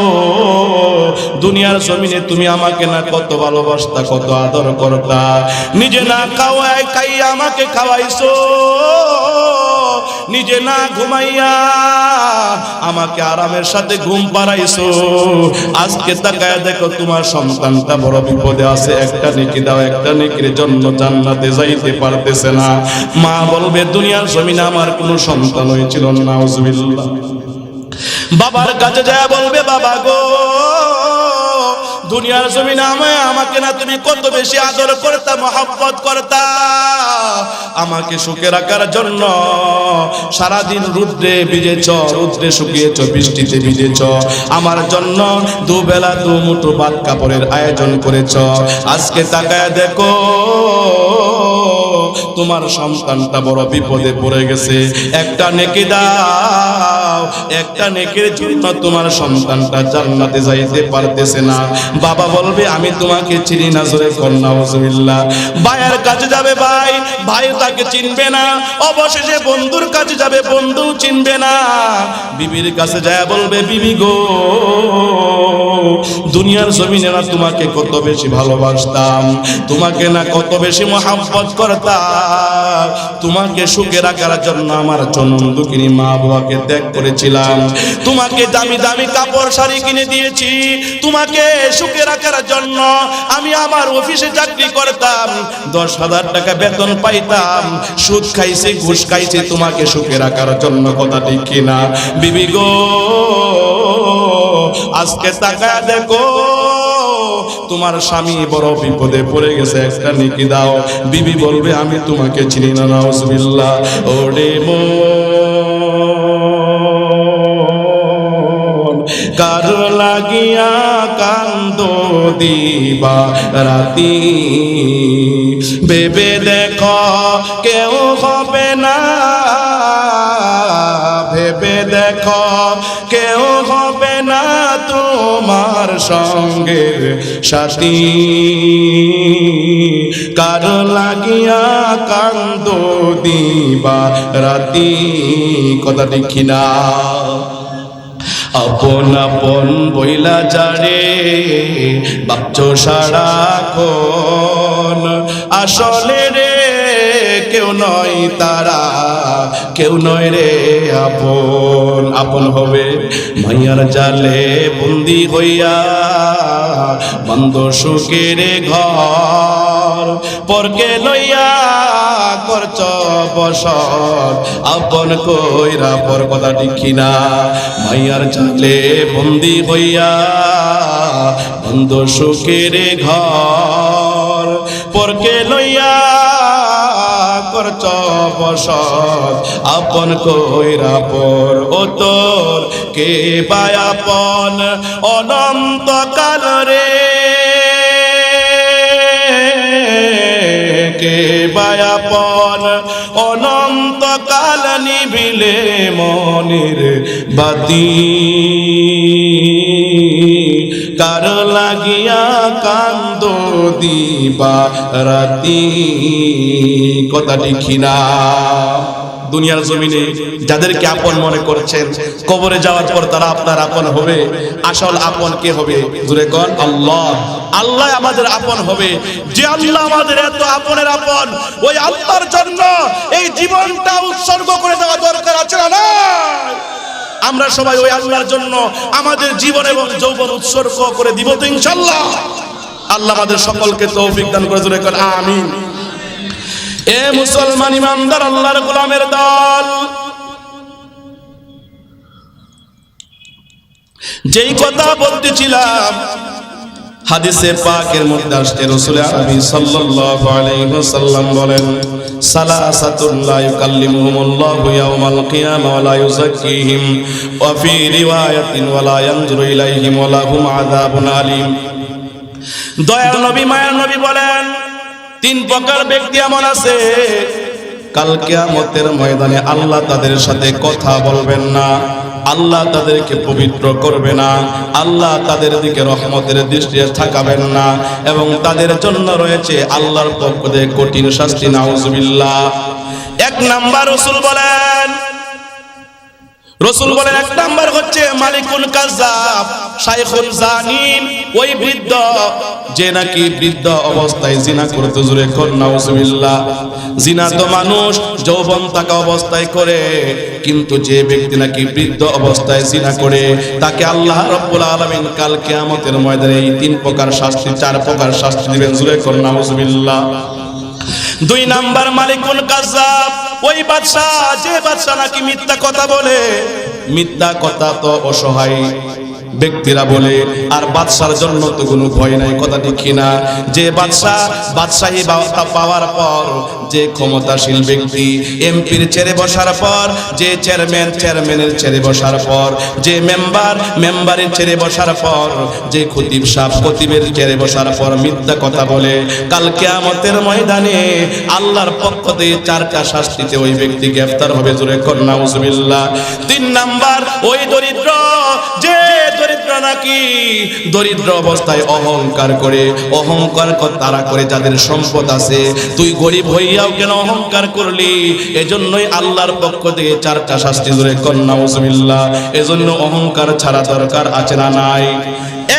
[SPEAKER 1] দুনিয়ার জমিনে তুমি আমাকে না কত ভালোবাসতা, কত আদর করতা, নিজে না খাই আমাকে খাওয়াইছো, নিজে না ঘুমাইয়া আমাকে আরামের সাথে ঘুম পাড়াইছো। আজকে তাকায় দেখো তোমার সন্তানটা বড় বিপদে আছে, একটা নেকি দাও, একটা নেকির জন্য জান্নাতে যাইতে পারতেছে না। মা বলবে, দুনিয়ার জমিনে আমার কোনো সন্তান হয়েছিল না। নাউজুবিল্লাহ। বাবার কাছে যায় বলবে, বাবা গো, দুনিয়ার জমিনে আমাকে না তুমি কত বেশি আদর করতা, মহব্বত করতা, আমাকে সুখে রাখার জন্য সারাদিন রুদ্রে ভিজেছ, রুদ্রে শুকিয়েছ, বৃষ্টিতে ভিজেছ, আমার জন্য দুবেলা দুমুঠো ভাত কাপড়ের আয়োজন করেছ। আজকে তাকায় দেখো তোমার সন্তানটা বড় বিপদে পড়ে গেছে, একটা নেকি দাও, একটা নেকির জন্য তোমার সন্তানটা জান্নাতে যাইতে পারতেছে না। বাবা বলবে, আমি তোমাকে চিনি না। জোরে কর নাউজুবিল্লাহ। ভাইয়ের কাছে যাবে ভাই, ভাই তাকে চিনবে না। অবশেষে বন্ধুর কাছে যাবে, বন্ধু চিনবে না। বিবির কাছে যায় বলবে, বিবি গো, দুনিয়ার জমিনে না তোমাকে কত বেশি ভালোবাসতাম, তোমাকে না কত বেশি মহব্বত করতাম, তোমাকে সুখে রাখার জন্য আমার জনম দুঃখিনী মা বাবাকে ত্যাগ করেছিলাম, তোমাকে দামি দামি কাপড় শাড়ি কিনে দিয়েছি, তোমাকে সুখে রাখার জন্য আমি আমার অফিসে চাকরি করতাম, 10,000 টাকা বেতন পাইতাম, সুদ খাইছি, ঘুষ খাইছি, তোমাকে সুখে রাখার জন্য। কথা ঠিক কিনা? বিবি গো, আজকে তাকায় দেখো তোমার স্বামী বড় বিপদে পড়ে গেছে, একটা নেকি দাও। বিবি বলবে, আমি তোমাকে চিনি না। নাউজুবিল্লাহ। ওরে মন, কার লাগিয়া কান্দো দিবা রাতি, ভেবে দেখো কেউ হবে না, ভেবে দেখো কেউ হবে না তোমার সঙ্গের সাথী, কার লাগিয়া কান্দ দিবা রাতি। কথা দেখি না, আপন আপন বইলা যারে বাচ্চো সারাক্ষণ, আসলে রে কেউ নয় তারা, কেউ নয় রে আপন। আপন হবে মাইয়ার জালে বন্দি হইয়া বন্ধ সুখের ঘর, পরকে লইয়া করছ বসত আপন কইরা পর। কথা দেখি না, মাইয়ার জালে বন্দি হইয়া বন্ধ সুখের ঘর, পরকে লইয়া করছ বসত আপন কইরা পর। ও তোর কে বায়াপন অনন্তকাল রে, কে বায়াপন অনন্তকাল নিভিলে মনের বাতি, কার লাগিয়া কান্দ দিবা রাতি। কথা দেখি না, দুনিয়ার জমিনে যাদেরকে আপন মনে করছেন কবরে যাওয়ার পর তারা আপনার আপন হবে। আসল আপন কে হবে? জোরে কোন আল্লাহ। আল্লাহ আমাদের আপন হবে। যে আল্লাহ আমাদের এত আপনের আপন, ওই আল্লাহর জন্য এই জীবনটা উৎসর্গ করে দেওয়া দরকার আছে না? আমরা সবাই ওই আল্লাহর জন্য আমাদের জীবন এবং যৌবন উৎসর্গ করে দিব তো ইনশাআল্লাহ। আল্লাহ আমাদের সকলকে তৌফিক দান করে। জোরে কোন আমিন। এ মুসলমান ইমানদার আল্লাহর গোলামের দল, যেই কথা বলতেছিলাম হাদিসে পাকের মধ্যে আসছে, রাসূল আরবি সাল্লাল্লাহু আলাইহি ওয়াসাল্লাম বলেন, সালাসাতুন লা ইউকাল্লিমুহুমুল্লাহু ইয়াওমাল কিয়ামা ওয়া লা ইউযাক্কিহিম ওয়া ফি রিওয়ায়াতিন ওয়া লা ইয়ানজুরু ইলাইহিম ওয়া লাহুম আযাবুন আলীম। দয়ার নবী মায়ার নবী বলেন, তিন প্রকার ব্যক্তি এমন আছে কাল কিয়ামতের ময়দানে আল্লাহ তাদের সাথে কথা বলবেন না, আল্লাহ তাদেরকে পবিত্র করবে না, আল্লাহ তাদের দিকে রহমতের দৃষ্টি তাকাবেন না, এবং তাদের জন্য রয়েছে আল্লাহর পক্ষ থেকে কঠিন শাস্তি। নাউজুবিল্লাহ। এক নাম্বার রসুল বলেন এক নাম্বার হচ্ছে মালিকুল কাযাব, শাইখুন জানিন, ওই বৃদ্ধ যে নাকি বৃদ্ধ অবস্থায় জিনা করতে। জোরে কোন নাউজুবিল্লাহ। জিনা তো মানুষ যৌবন থাকা অবস্থায় করে, কিন্তু যে ব্যক্তি নাকি বৃদ্ধ অবস্থায় জিনা করে তাকে আল্লাহ রাব্বুল আলামিন কাল কিয়ামতের ময়দানে এই তিন প্রকার শাস্তি, চার প্রকার শাস্তি দিবেন। জোরে কোন নাউজুবিল্লাহ। দুই নাম্বার মালিকুল কাযাব, ওই বাদশা যে বাদশা নাকি মিথ্যা কথা বলে। মিথ্যা কথা তো অসহায় ব্যক্তিরা বলে, আর বাদশার জন্য তো কোনো ভয় নাই। কথা দেখি না, যে বাদশাহী পাওয়ার পর, যে ক্ষমতাশীল ব্যক্তি এমপির চেয়ারে বসার পর, যে চেয়ারম্যানের চেয়ারে বসার পর, যে মেম্বারের চেয়ারে বসার পর, যে খতিব সাহেব খতিবের চেয়ারে বসার পর মিথ্যা কথা বলে, কাল কিয়ামতের ময়দানে আল্লাহর পক্ষ থেকে চারটা শাস্তিতে ওই ব্যক্তি গ্রেফতার হবে। জোরে কোন নাউজুবিল্লাহ। তিন নাম্বার ওই দরিদ্র, যে দরিদ্র নাকি দরিদ্র অবস্থায় অহংকার করে, তারা করে যাদের সম্পদ আছে। তুই গরিব হইয়াও কেন অহংকার করলি? এজন্যই আল্লাহর পক্ষ থেকে চারটা শাস্তি। জোরে কোন নাউজুবিল্লাহ। এজন্য অহংকার ছাড়া দরকার আছে না নাই?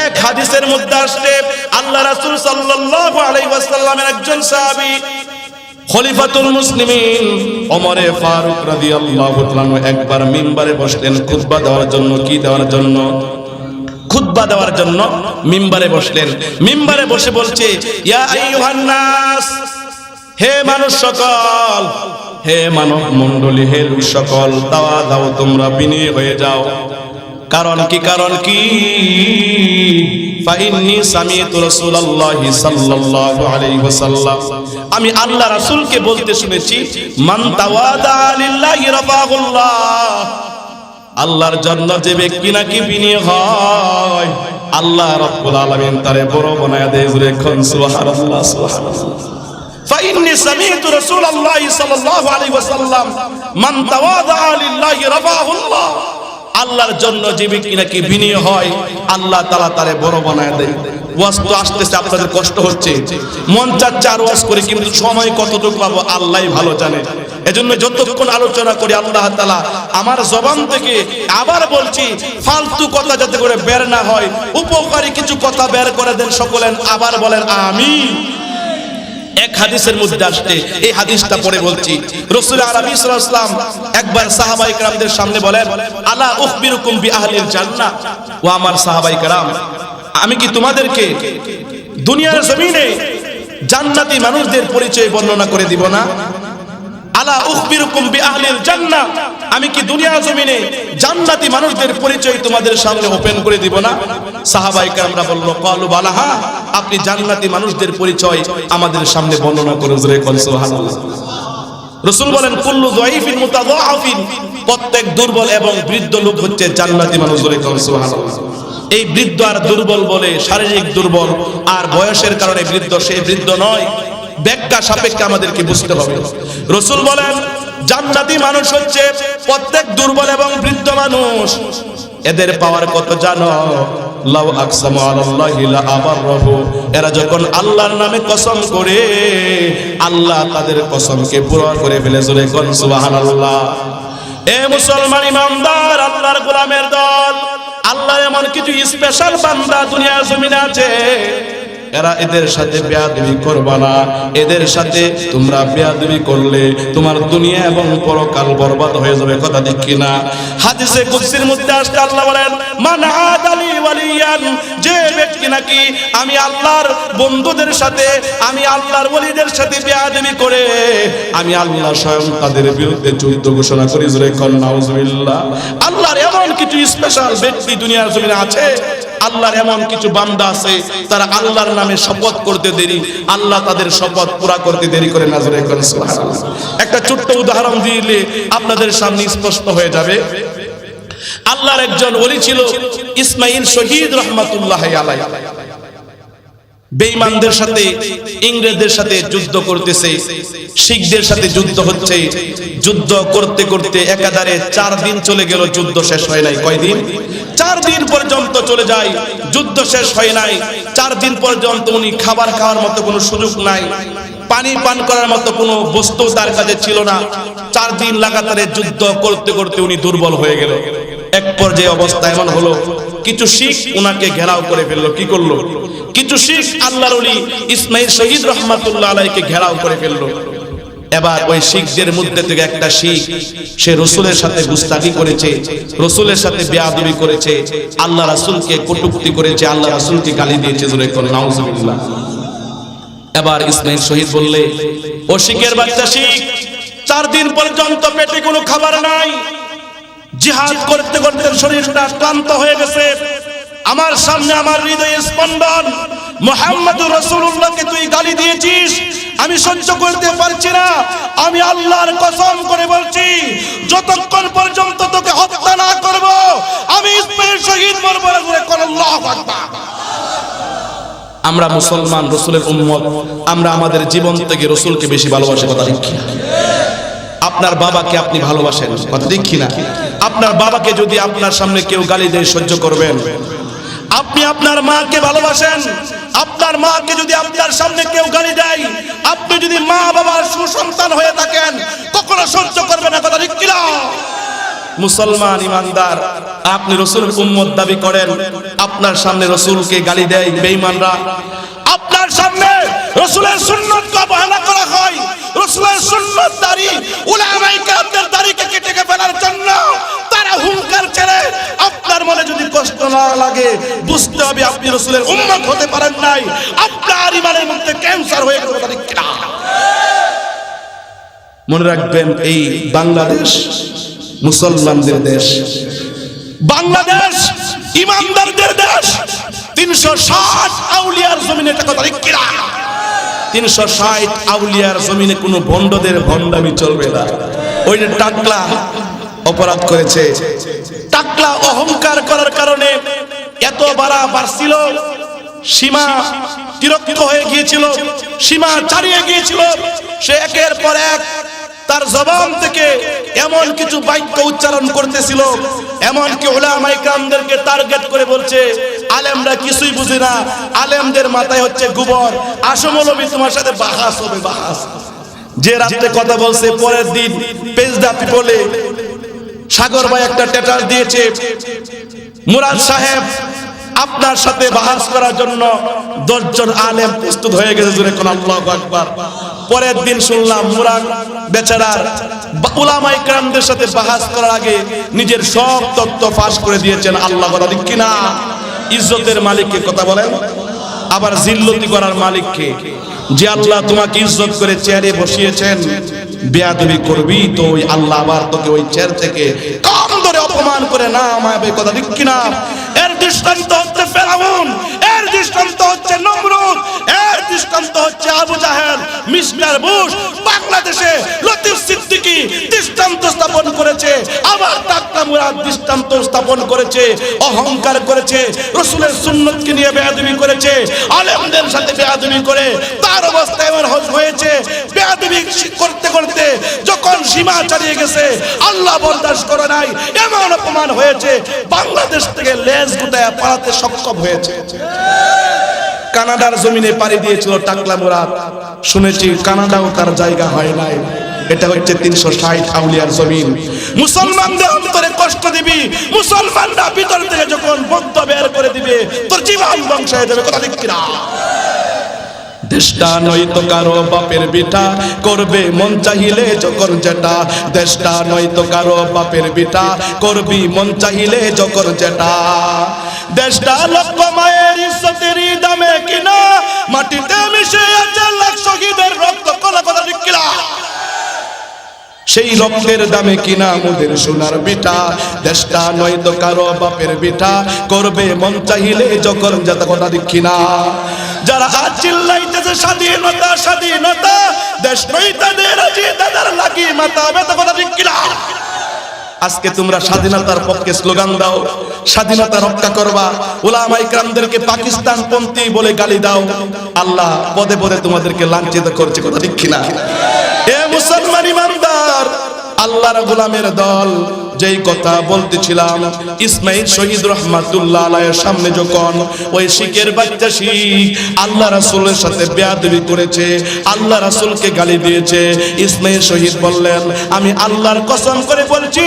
[SPEAKER 1] এক হাদিসের মধ্যে আসছে, আল্লাহ রাসূল সাল্লাল্লাহু আলাইহি ওয়াসাল্লামের একজন সাহাবী খলিফাতুল মুসলিমিন ওমরে ফারুক রাদিয়াল্লাহু তাআলা একবার মিম্বারে বসলেন খুতবা দেওয়ার জন্য। কি দেওয়ার জন্য? খুতবা দেওয়ার জন্য মিম্বারে বসলেন। মিম্বারে বসে বলছে, ইয়া আইয়ুহান নাস, হে মানুষ সকল, হে মানব মণ্ডলী, হে লোক সকল, দাও তোমরা বিনয়ী হয়ে যাও। কারণ কি? কারণ কি? ফাইন্নী সামি'তু রাসূলুল্লাহি সাল্লাল্লাহু আলাইহি ওয়াসাল্লাম, আমি আল্লাহ রাসূলকে বলতে শুনেছি, মান তাওয়াদা লিল্লাহি রাফাহুল্লাহ, আল্লাহর জন্য যে ব্যক্তি নাকি বিনয়ী হয় আল্লাহ রাব্বুল আলামিন তারে বড় বানায়া দেয়। জোরে কোন সুবহানাল্লাহ, সুবহানাল্লাহ। ফাইন্নী সামি'তু রাসূলুল্লাহি সাল্লাল্লাহু আলাইহি ওয়াসাল্লাম মান তাওয়াদাআ লিল্লাহি রাফাহুল্লাহ। আল্লাহর জন্য যে ব্যক্তি নাকি বিনয়ী হয় আল্লাহ তাআলা তারে বড় বানায় দেয়। ওয়াজ তো আসতেছে, আপনাদের কষ্ট হচ্ছে, মন চাচ্ছে আর ওয়াজ করে, কিন্তু সময় কতটুকু পাবো আল্লাহই ভালো জানে। এজন্য যতক্ষণ আলোচনা করি আল্লাহ তাআলা আমার জবান থেকে আবার বলছি ফালতু কথা যাতে করে বের না হয়, উপকারী কিছু কথা বের করে দেন সকলেন, আবার বলেন আমিন। এক হাদিসের মধ্যে আসছে, এই হাদিসটা পড়ে বলছি, রাসূল আরবি সাল্লাল্লাহু আলাইহি ওয়াসাল্লাম একবার সাহাবায়ে কেরামদের সামনে বলেন, আলা উখবিরুকুম বিআহলিল জান্নাহ। ও আমার সাহাবায়ে কেরাম, আমি কি তোমাদেরকে দুনিয়ার জমিনে জান্নাতি মানুষদের পরিচয় বর্ণনা করে দিব না? আলা উখবিরুকুম বিআহলিল জান্নাহ, আমি কি দুনিয়ার জমিনে জান্নাতি মানুষদের পরিচয় তোমাদের সামনে ওপেন করে দিব না? সাহাবায়ে কেরামরা বলল, ক্বালু বালা, হ্যাঁ, আপনি জান্নাতি মানুষদের পরিচয় আমাদের সামনে বর্ণনা করুন। জোরে বলেন সুবহানাল্লাহ। রাসূল বলেন, কুল্লু যায়িফিন মুতাযাআফিন, প্রত্যেক দুর্বল এবং বৃদ্ধ লোক হচ্ছে জান্নাতি মানুষ। জোরে বলেন সুবহানাল্লাহ। এই বৃদ্ধ আর দুর্বল বলে শারীরিক দুর্বল আর বয়সের কারণে বৃদ্ধ, সেই বৃদ্ধ নয়, ব্যাখ্যা সাপেক্ষে আমাদেরকে বুঝতে হবে। রাসূল বলেন জান্নাতি মানুষ হচ্ছে প্রত্যেক দুর্বল এবং বৃদ্ধ মানুষ। এদের পাওয়ার কত জানো? লাউ আকসামু আলাল্লাহি লা আবাররাহু, এরা যখন আল্লাহর নামে কসম করে আল্লাহ তাদের কসমকে পুরো করে ফেলে। জোরে কোন সুবহানাল্লাহ। এ মুসলমান ইমানদার আল্লাহর গোলামের দল, আল্লাহ এমন কিছু স্পেশাল বান্দা দুনিয়ার জমিনে আছে, এরা এদের সাথে বেয়াদবি করবা না। এদের সাথে তোমরা বেয়াদবি করলে তোমার দুনিয়া এবং পরকাল বরবাদ হয়ে যাবে। কথা ঠিক কিনা? হাদিসে কুদসির মধ্যে আসছে, আল্লাহ বলেন, মান আদালি ওয়ালিয়ান, যে ব্যক্তি নাকি আমি আল্লাহর বন্ধুদের সাথে, আমি আল্লাহর ওলিদের সাথে বেয়াদবি করে, আমি আল্লাহ স্বয়ং তাদের বিরুদ্ধে যুদ্ধ ঘোষণা করি। জোরে কোন নাউজুবিল্লাহ। আল্লাহর এমন কিছু স্পেশাল ব্যক্তি দুনিয়ার জমিনে আছে, আল্লাহর এমন কিছু বান্দা আছে, তারা আল্লাহর নামে শপথ করতে দেরি, আল্লাহ তাদের শপথ পুরা করতে দেরি করে না। জোরে কোন সুবহানাল্লাহ। একটা ছোট্ট উদাহরণ দিলে আপনাদের সামনে স্পষ্ট হয়ে যাবে। আল্লাহর একজন ওলি ছিল ইসমাঈল শহীদ রাহমাতুল্লাহি আলাইহি। বেঈমানদের সাথে, ইংরেজদের সাথে যুদ্ধ করতেছে, শিখদের সাথে যুদ্ধ হচ্ছে। যুদ্ধ করতে করতে একাধারে 4 দিন চলে গেল, যুদ্ধ শেষ হয় নাই। কয়দিন? 4 দিন পর্যন্ত চলে যায়, যুদ্ধ শেষ হয় নাই। 4 দিন পর্যন্ত উনি খাবার খাওয়ার মতো কোনো সুযোগ নাই, পানি পান করার মতো কোনো বস্তু তার কাছে ছিল না। 4 দিন লাগাতারে যুদ্ধ করতে করতে উনি দুর্বল হয়ে গেল। এক পর্যায়ে অবস্থা এমন হলো, কিছু শিখ উনাকে ঘেরাও করে ফেললো। কি করলো? কিছু শিখ আল্লাহর ওলি ইসমাঈল শহীদ রাহমাতুল্লাহ আলাইহিকে ঘেরাও করে ফেললো। এবার ওই শিখদের মধ্যে থেকে একটা শিখ, সে রাসূলের সাথে গুস্তাখি করেছে, রাসূলের সাথে বেয়াদবি করেছে, আল্লাহ রাসূলকে কটূক্তি করেছে, আল্লাহ রাসূলকে গালি দিয়েছে। জোরে কোন নাউজুবিল্লাহ। এবার ইসমাঈল শহীদ বললে, ও শিখের বাচ্চা শিখ, 4 দিন পর্যন্ত পেটে কোনো খাবার নাই, জিহাদ করতে করতে শরীরটা ক্লান্ত হয়ে গেছে, আমার সামনে আমার হৃদয়ে স্পন্দন, মুহাম্মদুর রাসূলুল্লাহকে তুই গালি দিয়েছিস, আমি সহ্য করতে পারছি না। আমি আল্লাহর কসম করে বলছি, যতক্ষণ পর্যন্ত তোকে হত্যা না করব আমি ইসমাঈল শহীদ মরব না। করে কোন আল্লাহু আকবার। আমরা মুসলমান, রাসূলের উম্মত, আমরা আমাদের জীবন থেকে রাসূলকে বেশি ভালোবাসি। কথা ঠিক কিনা? আপনার বাবাকে আপনি ভালোবাসেন। কথা ঠিক কিনা? আপনার বাবাকে যদি আপনার সামনে কেউ গালি দেয় সহ্য করবেন? আপনি আপনার মাকে ভালোবাসেন, আপনার মাকে যদি আপনার সামনে কেউ গালি দেয়, আপনি যদি মা বাবার সুসন্তান হয়ে থাকেন, কখনো সহ্য করবেন না। কথা ঠিক কিনা? মুসলমান ইমানদার, আপনি রাসূলের উম্মত দাবি করেন, আপনার সামনে রাসূলকে গালি দেয় বেঈমানরা, আপনার সামনে রাসূলের সুন্নাতকে অবহেলা করা হয়, রাসূলের সুন্নাত দাড়ি উলামায়ে কেরামদের দাড়িকে কেটে ফেলার জন্য তারা হুঙ্কার ছেড়ে, আপনার মনে যদি কষ্ট না লাগে বুঝতে হবে আপনি রাসূলের উম্মত হতে পারেন নাই, আপনার ইমানের মধ্যে ক্যান্সার হয়ে গেছে। কথা ঠিক কিনা? মনে রাখবেন, এই বাংলাদেশ মুসলমানদের দেশ, বাংলাদেশ ইমানদারদের দেশ। 360 আউলিয়ার জমিনে, এটা কথা ঠিক কিনা? 360 আউলিয়ার জমিনে কোনো ভণ্ডদের ভণ্ডামি চলবে না। ওই যে টাকলা অপরাধ করেছে, টাকলা অহংকার করার কারণে এত বাড়ছিল, সীমা তিরস্ত হয়ে গিয়েছিল, সীমা ছাড়িয়ে গিয়েছিল। সে একের পর এক তার জবান থেকে এমন কিছু বাক্য উচ্চারণ করতেছিল, এমনকি উলামায়ে কেরামদেরকে টার্গেট করে বলছে, আলেমরা কিছুই বুঝে না, আলেমদের মাথায় হচ্ছে গোবর, আসো মৌলবী তোমার সাথে বাহাস হবে, বাহাস। যে রাতে কথা বলছে পরের দিন পেজদা পিপলে সাগর ভাই একটা স্ট্যাটাস দিয়েছে, মুরাদ সাহেব আপনার সাথে বাহাস করার জন্য 10 জন আলেম প্রস্তুত হয়ে গেছে, জোরে কোন আল্লাহু আকবার। পরের দিন শুনলাম মুরাদ বেচারা উলামায়ে কেরামদের সাথে বাহাস করার আগে নিজের সব তথ্য ফাঁস করে দিয়েছেন। আল্লাহ কথা ঠিক কিনা? ইজ্জতের মালিককে কথা বলেন, আবার জিল্লতি করার মালিককে। যে আল্লাহ তোমাকে ইজ্জত করে চেয়ারে বসিয়েছেন, বেয়াদবি করবি তো ওই আল্লাহ আবার তোকে ওই চেয়ার থেকে কান ধরে অপমান করে না আমাবে, কথা ঠিক কিনা? এর দৃষ্টান্ত হচ্ছে ফেরাউন, এর দৃষ্টান্ত হচ্ছে নমরুদ, এর দৃষ্টান্ত হচ্ছে আবু জাহেল, মিস্টার বুশ। বাংলাদেশে লতিফ সিদ্দিকী দৃষ্টান্ত স্থাপন করেছে, আবার টাকলা মুরাদ দৃষ্টান্ত স্থাপন করেছে, অহংকার করেছে, রাসূলের সুন্নতকে নিয়ে বেয়াদবি করেছে, আলেমদের সাথে বেয়াদবি করে তার অবস্থা এমন হয়েছে। বেয়াদবি করতে করতে যখন সীমা ছাড়িয়ে গেছে, আল্লাহ বরদাস্ত করে নাই, এমন অপমান হয়েছে, বাংলাদেশ থেকে লেজ গুটায় পালাতে সক্ষম হয়েছে। কানাডার জমিনে পাড়ি দিয়েছিল টাকলা মুরাদ, শুনেছি কানাডাও তার জায়গা হয় নাই। এটা হচ্ছে 360 আউলিয়ার জমিন। মুসলমানদের অন্তরে কষ্ট দিবি, মুসলমানরা ভিতর থেকে যখন বদ্ধ বের করে দিবে, তোর জীবন ধ্বংস হয়ে যাবে, কথা ঠিক কিনা? দেশটা নয়তো কারো বাপের বিটা, করবে মন চাহিলে যখন যেটা। দেশটা নয়তো কারো বাপের বিটা, করবি মন চাহিলে যখন যেটা। দেশটা লক্ষ মায়ের ইজ্জতেরই দামে কিনা, মাটিতে মিশে আছে লাখ শহীদের রক্ত, কথা কথা ঠিক কিনা? সেই রক্তের দামে কিনা মোদের সোনার বিটা। দেশটা নয়তো কারো বাপের বিটা, করবে মন চাহিলে যখন যেটা, কথা ঠিক কিনা? যারা আজ চিল্লাইতেছে স্বাধীনতা স্বাধীনতা, দেশ নই তাদের আজি তাদের লাগি মাথা ব্যথা, কথা ঠিক কিনা? আজকে তোমরা স্বাধীনতার পক্ষে স্লোগান দাও, স্বাধীনতা রক্ষা করবা, উলামায়ে কেরামদেরকে পাকিস্তান পন্থী বলে গালি দাও, আল্লাহ পদে পদে তোমাদেরকে লাঞ্ছিত করছে, কথা ঠিক কিনা? এ মুসলমান ইমানদার, আল্লাহর গোলামের দল, যেই কথা বলতেছিলাম, ইসমাইল শহীদ রহমাতুল্লাহ আলাইহির সামনে যখন ওই শিখের বাচ্চা শিখ আল্লাহ রাসূলের সাথে বেয়াদবি করেছে, আল্লাহ রাসূলকে গালি দিয়েছে, ইসমাইল শহীদ বললেন, আমি আল্লাহর কসম করে বলছি,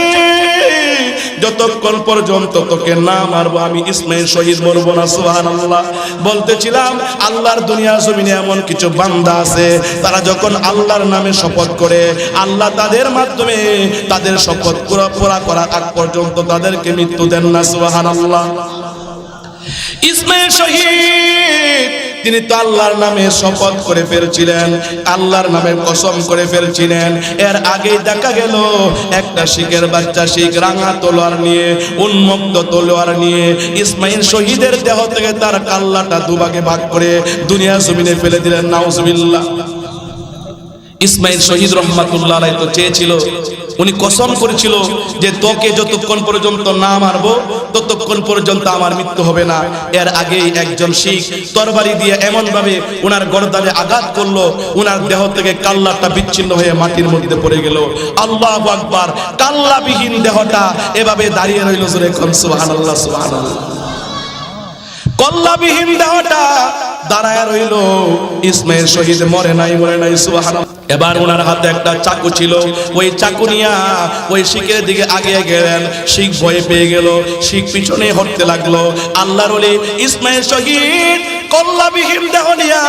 [SPEAKER 1] যতক্ষণ পর্যন্ত তোকে না মারবো আমি ইসমাইল শহীদ মরবো না। সুবহানাল্লাহ। বলতেছিলাম আল্লাহর দুনিয়া জমিনে এমন কিছু বান্দা আছে, তারা যখন আল্লাহর নামে শপথ করে, আল্লাহ তাদের মাধ্যমে তাদের শপথ পুরা করার আগ পর্যন্ত তাদেরকে মৃত্যু দেন না। সুবহানাল্লাহ। ইসমাইল শহীদ তিনি তো আল্লাহর নামে শপথ করে ফেলছিলেন, আল্লাহর নামে কসম করে ফেলছিলেন। এর আগেই দেখা গেল একটা শিখের বাচ্চা শিখ রাঙা তলোয়ার নিয়ে, উন্মুক্ত তলোয়ার নিয়ে ইসমাইল শহীদের দেহ থেকে তার কাল্লাটা দুভাগে ভাগ করে দুনিয়া জমিনে ফেলে দিলেন। নাউজুবিল্লাহ। ইসমাইল শহীদ রহমাতুল্লাহ আলাইহি তো চেয়েছিল, উনি কসম করেছিল যে তোকে যতক্ষণ পর্যন্ত না মারবো ততক্ষণ পর্যন্ত আমার মৃত্যু হবে না। এর আগেই একজন শিখ তরবারি দিয়ে এমন ভাবে উনার গর্দানে আঘাত করলো, উনার দেহ থেকে কাল্লাটা বিচ্ছিন্ন হয়ে মাটির মধ্যে পড়ে গেল। আল্লাহু আকবার। কাল্লাবিহীন দেহটা এভাবে দাঁড়িয়ে রইল, জোরে কোন সুবহানাল্লাহ, সুবহানাল্লাহ। কল্লাবিহীন দেহটা দাঁড়ায় রইল, ইসমাইল শহীদ মরে নাই, মরে নাই। সুবহানাল্লাহ। এবার ওনার হাতে একটা চাকু ছিল, ওই চাকু নিয়া ওই শিখের দিকে আগিয়ে গেলেন। শিখ ভয় পেয়ে গেল, শিখ পিছনে হটতে লাগলো। আল্লাহর ওলি ইসমাইল শহীদ কল্লাবিহীন দেহ নিয়া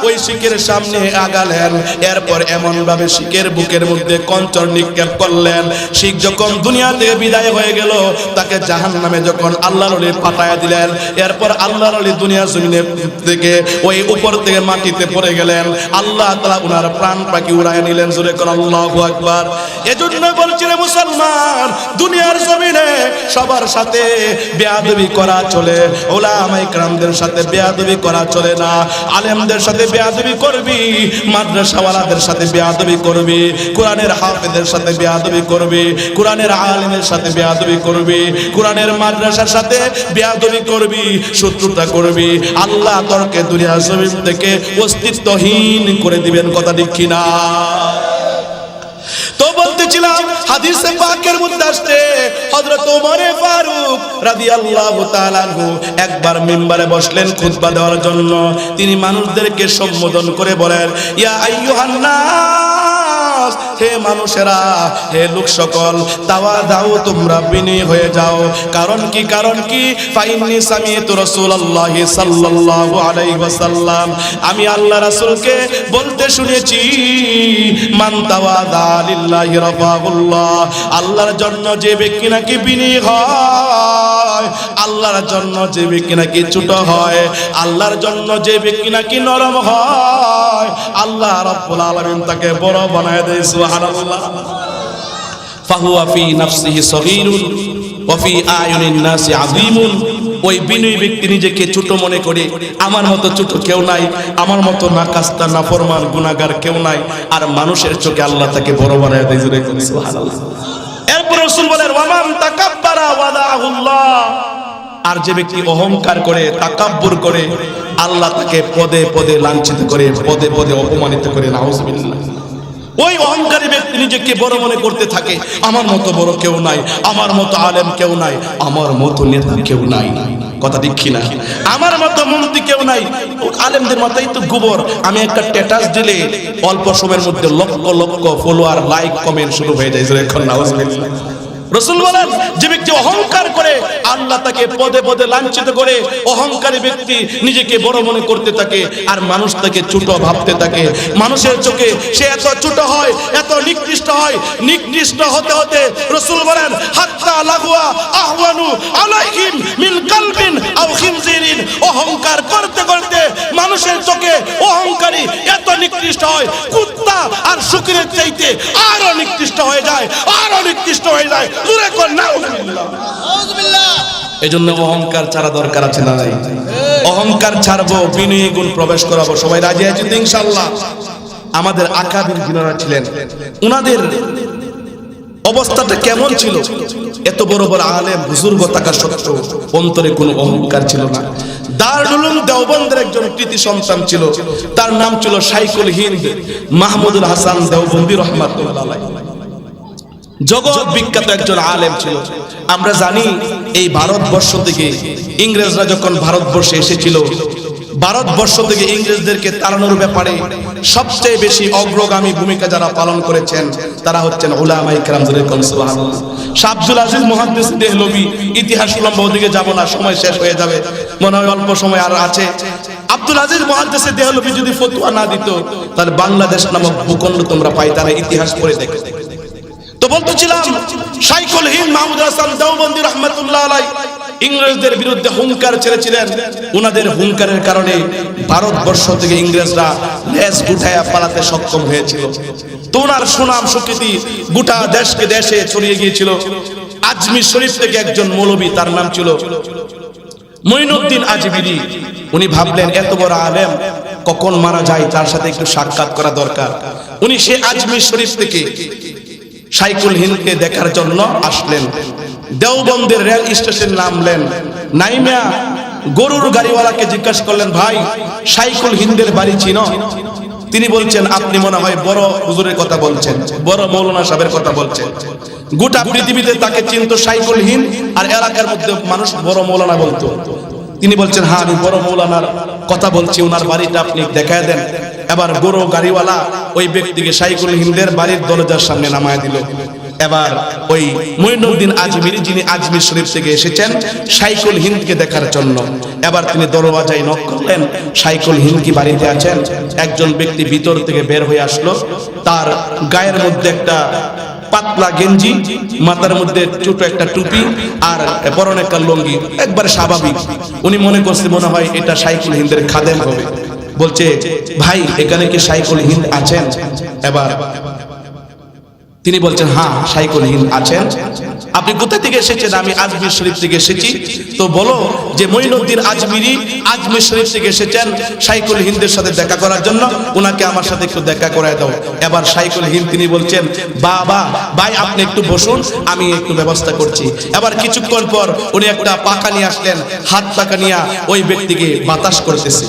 [SPEAKER 1] ওই শিখের সামনে আগালেন। এরপর এমন ভাবে শিখের বুকের মধ্যে কঞ্চর নিক্ষেপ করলেন। শিখ যখন দুনিয়া থেকে বিদায় হয়ে গেল, তাকে জাহান্নামে যখন আল্লাহর ওলি পাঠায়া দিলেন, এরপর আল্লাহর ওলি দুনিয়া জমিনে থেকে ওই উপর থেকে মাটিতে পড়ে গেলেন। আল্লাহ তাআলা উনার প্রাণ পাখি উড়ায় নিলেন। জোরে করে আল্লাহু আকবার। এজন্য বলছিলেন মুসলমান, দুনিয়ার জমিনে সবার সাথে বেয়াদবি করা চলে, উলামায়ে কেরামদের সাথে বেয়াদবি করা চলে না। আলেমদের সাথে বেয়াদবি করবি, মাদ্রাসাওয়ালাদের সাথে বেয়াদবি করবি, কোরআনের হাফেজের সাথে বেয়াদবি করবি, কোরআনের আলেমের সাথে বেয়াদবি করবি, কোরআনের মাদ্রাসার সাথে বেয়াদবি করবি, শত্রুতা করবি, আল্লাহ তোরকে দুনিয়া জমিন থেকে অস্তিত্বহীন করে দিবেন। কথা ঠিক কিনা? তো বলতেছিলাম হাদিসে পাকের মধ্যে আসছে হযরত ওমর ফারুক রাদিয়াল্লাহু তাআলা আনহু একবার মিম্বারে বসলেন খুতবা দেওয়ার জন্য। তিনি মানুষদেরকে সম্বোধন করে বলেন, ইয়া আইয়ুহান নাস, হে মানুষেরা, হে লোক সকল, তাওয়াদাউ, তোমরা বিনয়ী হয়ে যাও। কারণ কি? কারণ কি? ফাইন্নী সামি'তু রাসূলুল্লাহি সাল্লাল্লাহু আলাইহি ওয়াসাল্লাম, আমি আল্লাহ রাসূলকে বলতে শুনেছি, মান তাওয়াদা লিল্লাহি রাফাহুল্লাহ, আল্লাহর জন্য যে ব্যক্তি নাকি বিনয়ী হয়, আল্লাহর জন্য যে ব্যক্তি নাকি ছোট হয়, আল্লাহর জন্য যে ব্যক্তি নাকি নরম হয়, আল্লাহ রাব্বুল আলামিন তাকে বড় বানায় দেয়। সুবহানাল্লাহ। ফাহুয়া ফি নাফসিহি সগীরুন ওয়া ফি আয়ুনিন নাসি আযীমুন, ওই বিনয়ী ব্যক্তি নিজেকে ছোট মনে করে, আমার মতো ছোট কেউ নাই, আমার মতো নাকাস্তা নাফরমান গুনাহগার কেউ নাই, আর মানুষের চোখে আল্লাহ তাকে বড় বানায় দেয়। সুবহানাল্লাহ। এরপর রাসূল বলেন, ওয়ামান তাকাব্বারা ওয়াদাহুল্লাহ, আর যে ব্যক্তি অহংকার করে, তাকাব্বুর করে, আল্লাহ তাকে পদে পদে লাঞ্ছিত করে, পদে পদে অপমানিত করে। নাউযুবিল্লাহ। ওই অহংকারী ব্যক্তি নিজেকে বড় মনে করতে থাকে, আমার মতো বড় কেউ নাই, আমার মতো আলেম কেউ নাই, আমার মতো নেতা কেউ নাই। কথা ঠিক কিনা? আমার মতো মন্ত্রী কেউ নাই। আলেমদের মাথায় তো গোবর। আমি একটা স্ট্যাটাস দিলে অল্প সময়ের মধ্যে lakh lakh follower, like, comment শুরু হয়ে যায়। এখন নাউযুবিল্লাহ। রাসূল বলেন, যে ব্যক্তি অহংকার করে, আল্লাহ তাকে পদে পদে লাঞ্ছিত করে। অহংকারী ব্যক্তি নিজেকে বড় মনে করতে থাকে, আর মানুষ তাকে ছোট ভাবতে থাকে। মানুষের চোখে সে এত ছোট হয়, এত নিকৃষ্ট হয়। নিকৃষ্ট হতে হতে রাসূল বলেন, হাত্তা লাগুয়া আহওয়ানু আলাইহিম মিন কালবিন আও খিনজিরিন, অহংকার করতে করতে মানুষের চোখে অহংকারী এত নিকৃষ্ট হয়, কুত্তা আর শুকরের চাইতে আরো নিকৃষ্ট হয়ে যায়, আরো নিকৃষ্ট হয়ে যায়। এজন্য অহংকার ছাড়া দরকার আছে না নাই? অহংকার ছাড়বো, বিনয়ী গুণ প্রবেশ করাবো। সবাই রাজি আছেন তো ইনশাআল্লাহ? আমাদের আকাবির যিনারা ছিলেন, উনাদের অবস্থাটা কেমন ছিল? এত বড় বড় আলেম, বুজুর্গ থাকা সত্ত্বেও অন্তরে কোনো অহংকার ছিল না। দারুল উলুম দেওবন্দের একজন কৃতি সন্তান ছিল, তার নাম ছিল শাইখুল হিন্দ মাহমুদুল হাসান দেওবন্দি রাহমাতুল্লাহ আলাইহি। জগৎ বিখ্যাত একজন আলেম ছিল। আমরা জানি এই ভারতবর্ষ থেকে ইংরেজরা যখন ভারতবর্ষে এসেছিল, ভারতবর্ষ থেকে ইংরেজদেরকে তাড়ানোর ব্যাপারে সবচেয়ে বেশি অগ্রগামী ভূমিকা যারা পালন করেছেন তারা হচ্ছেন উলামায়ে কেরাম। সুবহানাল্লাহ। শাহ আব্দুল আজিজ মুহাদ্দিস দেহলভী, ইতিহাস লম্বা, ওদিকে যাব না, সময় শেষ হয়ে যাবে, মনে হয় অল্প সময় আর আছে। আব্দুল আজিজ মুহাদ্দিস দেহলভী যদি ফতোয়া না দিত, তাহলে বাংলাদেশ নামক ভূখণ্ড তোমরা পাইতা না। ইতিহাস পড়ে দেখো। তো বলতেছিলাম, শাইখুল হিন্দ মাহমুদ হাসান দেওবন্দি রাহমাতুল্লাহ আলাইহি ইংরেজদের বিরুদ্ধে হুঙ্কার ছেড়েছিলেন। উনাদের হুঙ্কারের কারণে ভারতবর্ষ থেকে ইংরেজরা লেজ গুটায়া পালাতে সক্ষম হয়েছিল। তো ওনার সুনাম সুখ্যাতি গোটা দেশকে দেশে ছড়িয়ে গিয়েছিল। আজমির শরীফ থেকে একজন মৌলবী, তার নাম ছিল মঈনুদ্দিন আজমিরি। উনি ভাবলেন এত বড় আলেম কখন মারা যায়, তার সাথে একটু সাক্ষাৎ করা দরকার। উনি সে আজমির শরীফ থেকে শাইখুল হিন্দকে দেখার জন্য আসলেন। দেওবন্দের রেল স্টেশন নামলেন। নাইমিয়া গরুর গাড়িওয়ালাকে জিজ্ঞাসা করলেন, ভাই শাইখুল হিন্দের বাড়ি চিনো? তিনি বলছেন, আপনি মনে হয় বড় হুজুরের কথা বলছেন, বড় মৌলানা সাহেবের কথা বলছেন। গোটা পৃথিবীতে তাকে চিনতো শাইখুল হিন্দ, আর এলাকার মধ্যে মানুষ বড় মৌলানা বলতো। তিনি বলছেন, হ্যাঁ আমি বড় মৌলানার কথা বলছি, ওনার বাড়িটা আপনি দেখায় দেন। এবার গরু গাড়িওয়ালা ওই ব্যক্তিকে শাইখুল হিন্দের বাড়ির দরজার সামনে নামায় দিল। এবার ওই মঈনুদ্দিন আজমিরি, যিনি আজমির শরীফ থেকে এসেছেন শাইখুল হিন্দকে দেখার জন্য, এবার তিনি দরওয়াজায় নক করলেন, শাইখুল হিন্দ কি বাড়িতে আছেন? একজন ব্যক্তি ভিতর থেকে বের হয়ে আসলো। তার গায়ের মধ্যে একটা পাতলা গেঞ্জি, মাথার মধ্যে ছোট একটা টুপি, আর পরনে একটা লুঙ্গি, একবারে স্বাভাবিক। উনি মনে করছে মনে হয় এটা শাইখুল হিন্দের খাদেম হবে। বলছে, ভাই এখানে কি শাইখুল হিন্দ আছেন? এবার তিনি বলছেন, হ্যাঁ শাইখুল হিন্দ আছেন। আপনি কোথা থেকে এসেছেন? আমি আজমির শরীফ থেকে এসেছি। তো বলো যে মঈনুদ্দিন আজমিরি আজমির শরীফ থেকে এসেছেন শাইখুল হিন্দের সাথে দেখা করার জন্য, ওনাকে আমার সাথে একটু দেখা করায় দাও। এবার শাইখুল হিন্দ তিনি বলছেন, বাবা ভাই আপনি একটু বসুন, আমি একটু ব্যবস্থা করছি। এবার কিছুক্ষণ পর উনি একটা পাকা নিয়ে আসলেন, হাত পাকা নিয়ে ওই ব্যক্তিকে বাতাস করতেছে।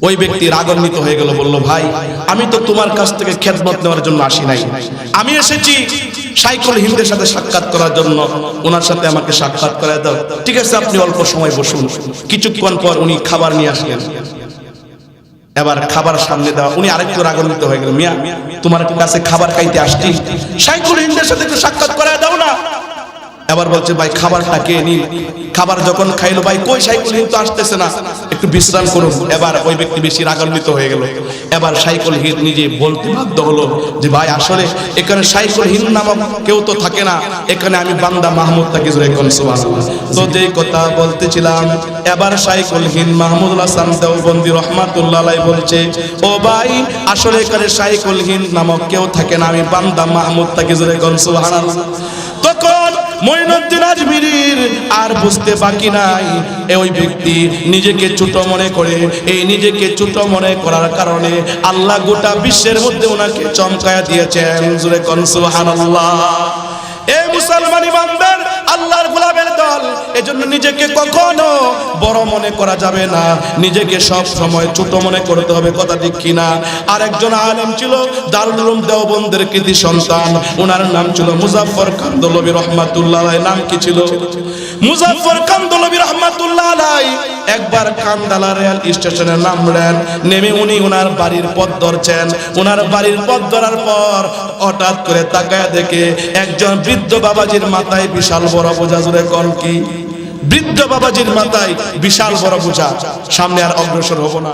[SPEAKER 1] ওই ব্যক্তি রাগান্বিত হয়ে গেল, বলল ভাই আমি তো তোমার কাছ থেকে খেদমত নেওয়ার জন্য আসি নাই, আমি এসেছি শাইখুল হিন্দের সাথে সাক্ষাৎ করার জন্য, ওনার সাথে আমাকে সাক্ষাৎ করায় দাও। ঠিক আছে আপনি অল্প সময় বসুন। কিছুক্ষণ পর উনি খাবার নিয়ে আসলেন। এবার খাবার সামনে দেওয়া, উনি আরেকটু রাগান্বিত হয়ে গেল, মিয়া তোমার কাছে খাবার খাইতে আসছি, শাইখুল হিন্দের সাথে একটু সাক্ষাৎ করায় দাও না। এবার বলছে ভাই খাবারটা কে নিন। খাবার যখন খাইলো, ভাই কই শাইখুল হিন্দ তো আসতেছে না, একটু বিশ্রাম করুন। এবার ওই ব্যক্তি বেশি রাগান্বিত হয়ে গেল। এবার শাইখুল হিন্দ নিজে বলতে বাধ্য হলো যে ভাই আসলে এখানে শাইখুল হিন্দ নামক কেউ তো থাকে না, এখানে আমি বান্দা মাহমুদ থাকি। জোরে কোন সুবহানাল্লাহ। তো যেই কথা বলতেছিলাম, এবার শাইখুল হিন্দ মাহমুদুল হাসান দেওবন্দি রহমাতুল্লাহ আলাইহি বলছে, ও ভাই আসলে এখানে শাইখুল হিন্দ নামক কেউ থাকে না, আমি বান্দা মাহমুদ থাকি। জোরে কোন সুবহানাল্লাহ। তখন মঈনুদ্দিন আজমিরির আর বুঝতে বাকি নাই, ওই ব্যক্তি নিজেকে ছোট মনে করে, এই নিজেকে ছোট মনে করার কারণে আল্লাহ গোটা বিশ্বের মধ্যে ওনাকে চমকায়া দিয়েছেন। জোরে কোন সুবহানাল্লাহ। এই মুসলমান ইমানদার আল্লাহর গোলামের দল, এজন্য নিজেকে কখনো বড় মনে করা যাবে না, নিজেকে সব সময় ছোট মনে করতে হবে। কথা ঠিক কিনা? আর একজন আলেম ছিল দারুল উলুম দেওবন্দের কৃতি সন্তান, ওনার নাম ছিল মুজাফফর কান্দলবী রহমাতুল্লাহ আলাইহি। নাম কি ছিল? মুজাফফর কান্দলবী রহমাতুল্লাহ আলাইহি। একবার কান্দালা রেল স্টেশনে নামলেন, নেমে উনি ওনার বাড়ির পথ ধরছেন। ওনার বাড়ির পথ ধরার পর হঠাৎ করে তাকায় দেখে একজন বৃদ্ধ বাবাজির মাথায় বিশাল বড় বোঝা। জোরে কোন কি? বৃদ্ধ বাবাজির মাথায় বিশাল বড় বোঝা। সামনে আর অগ্রসর হব না।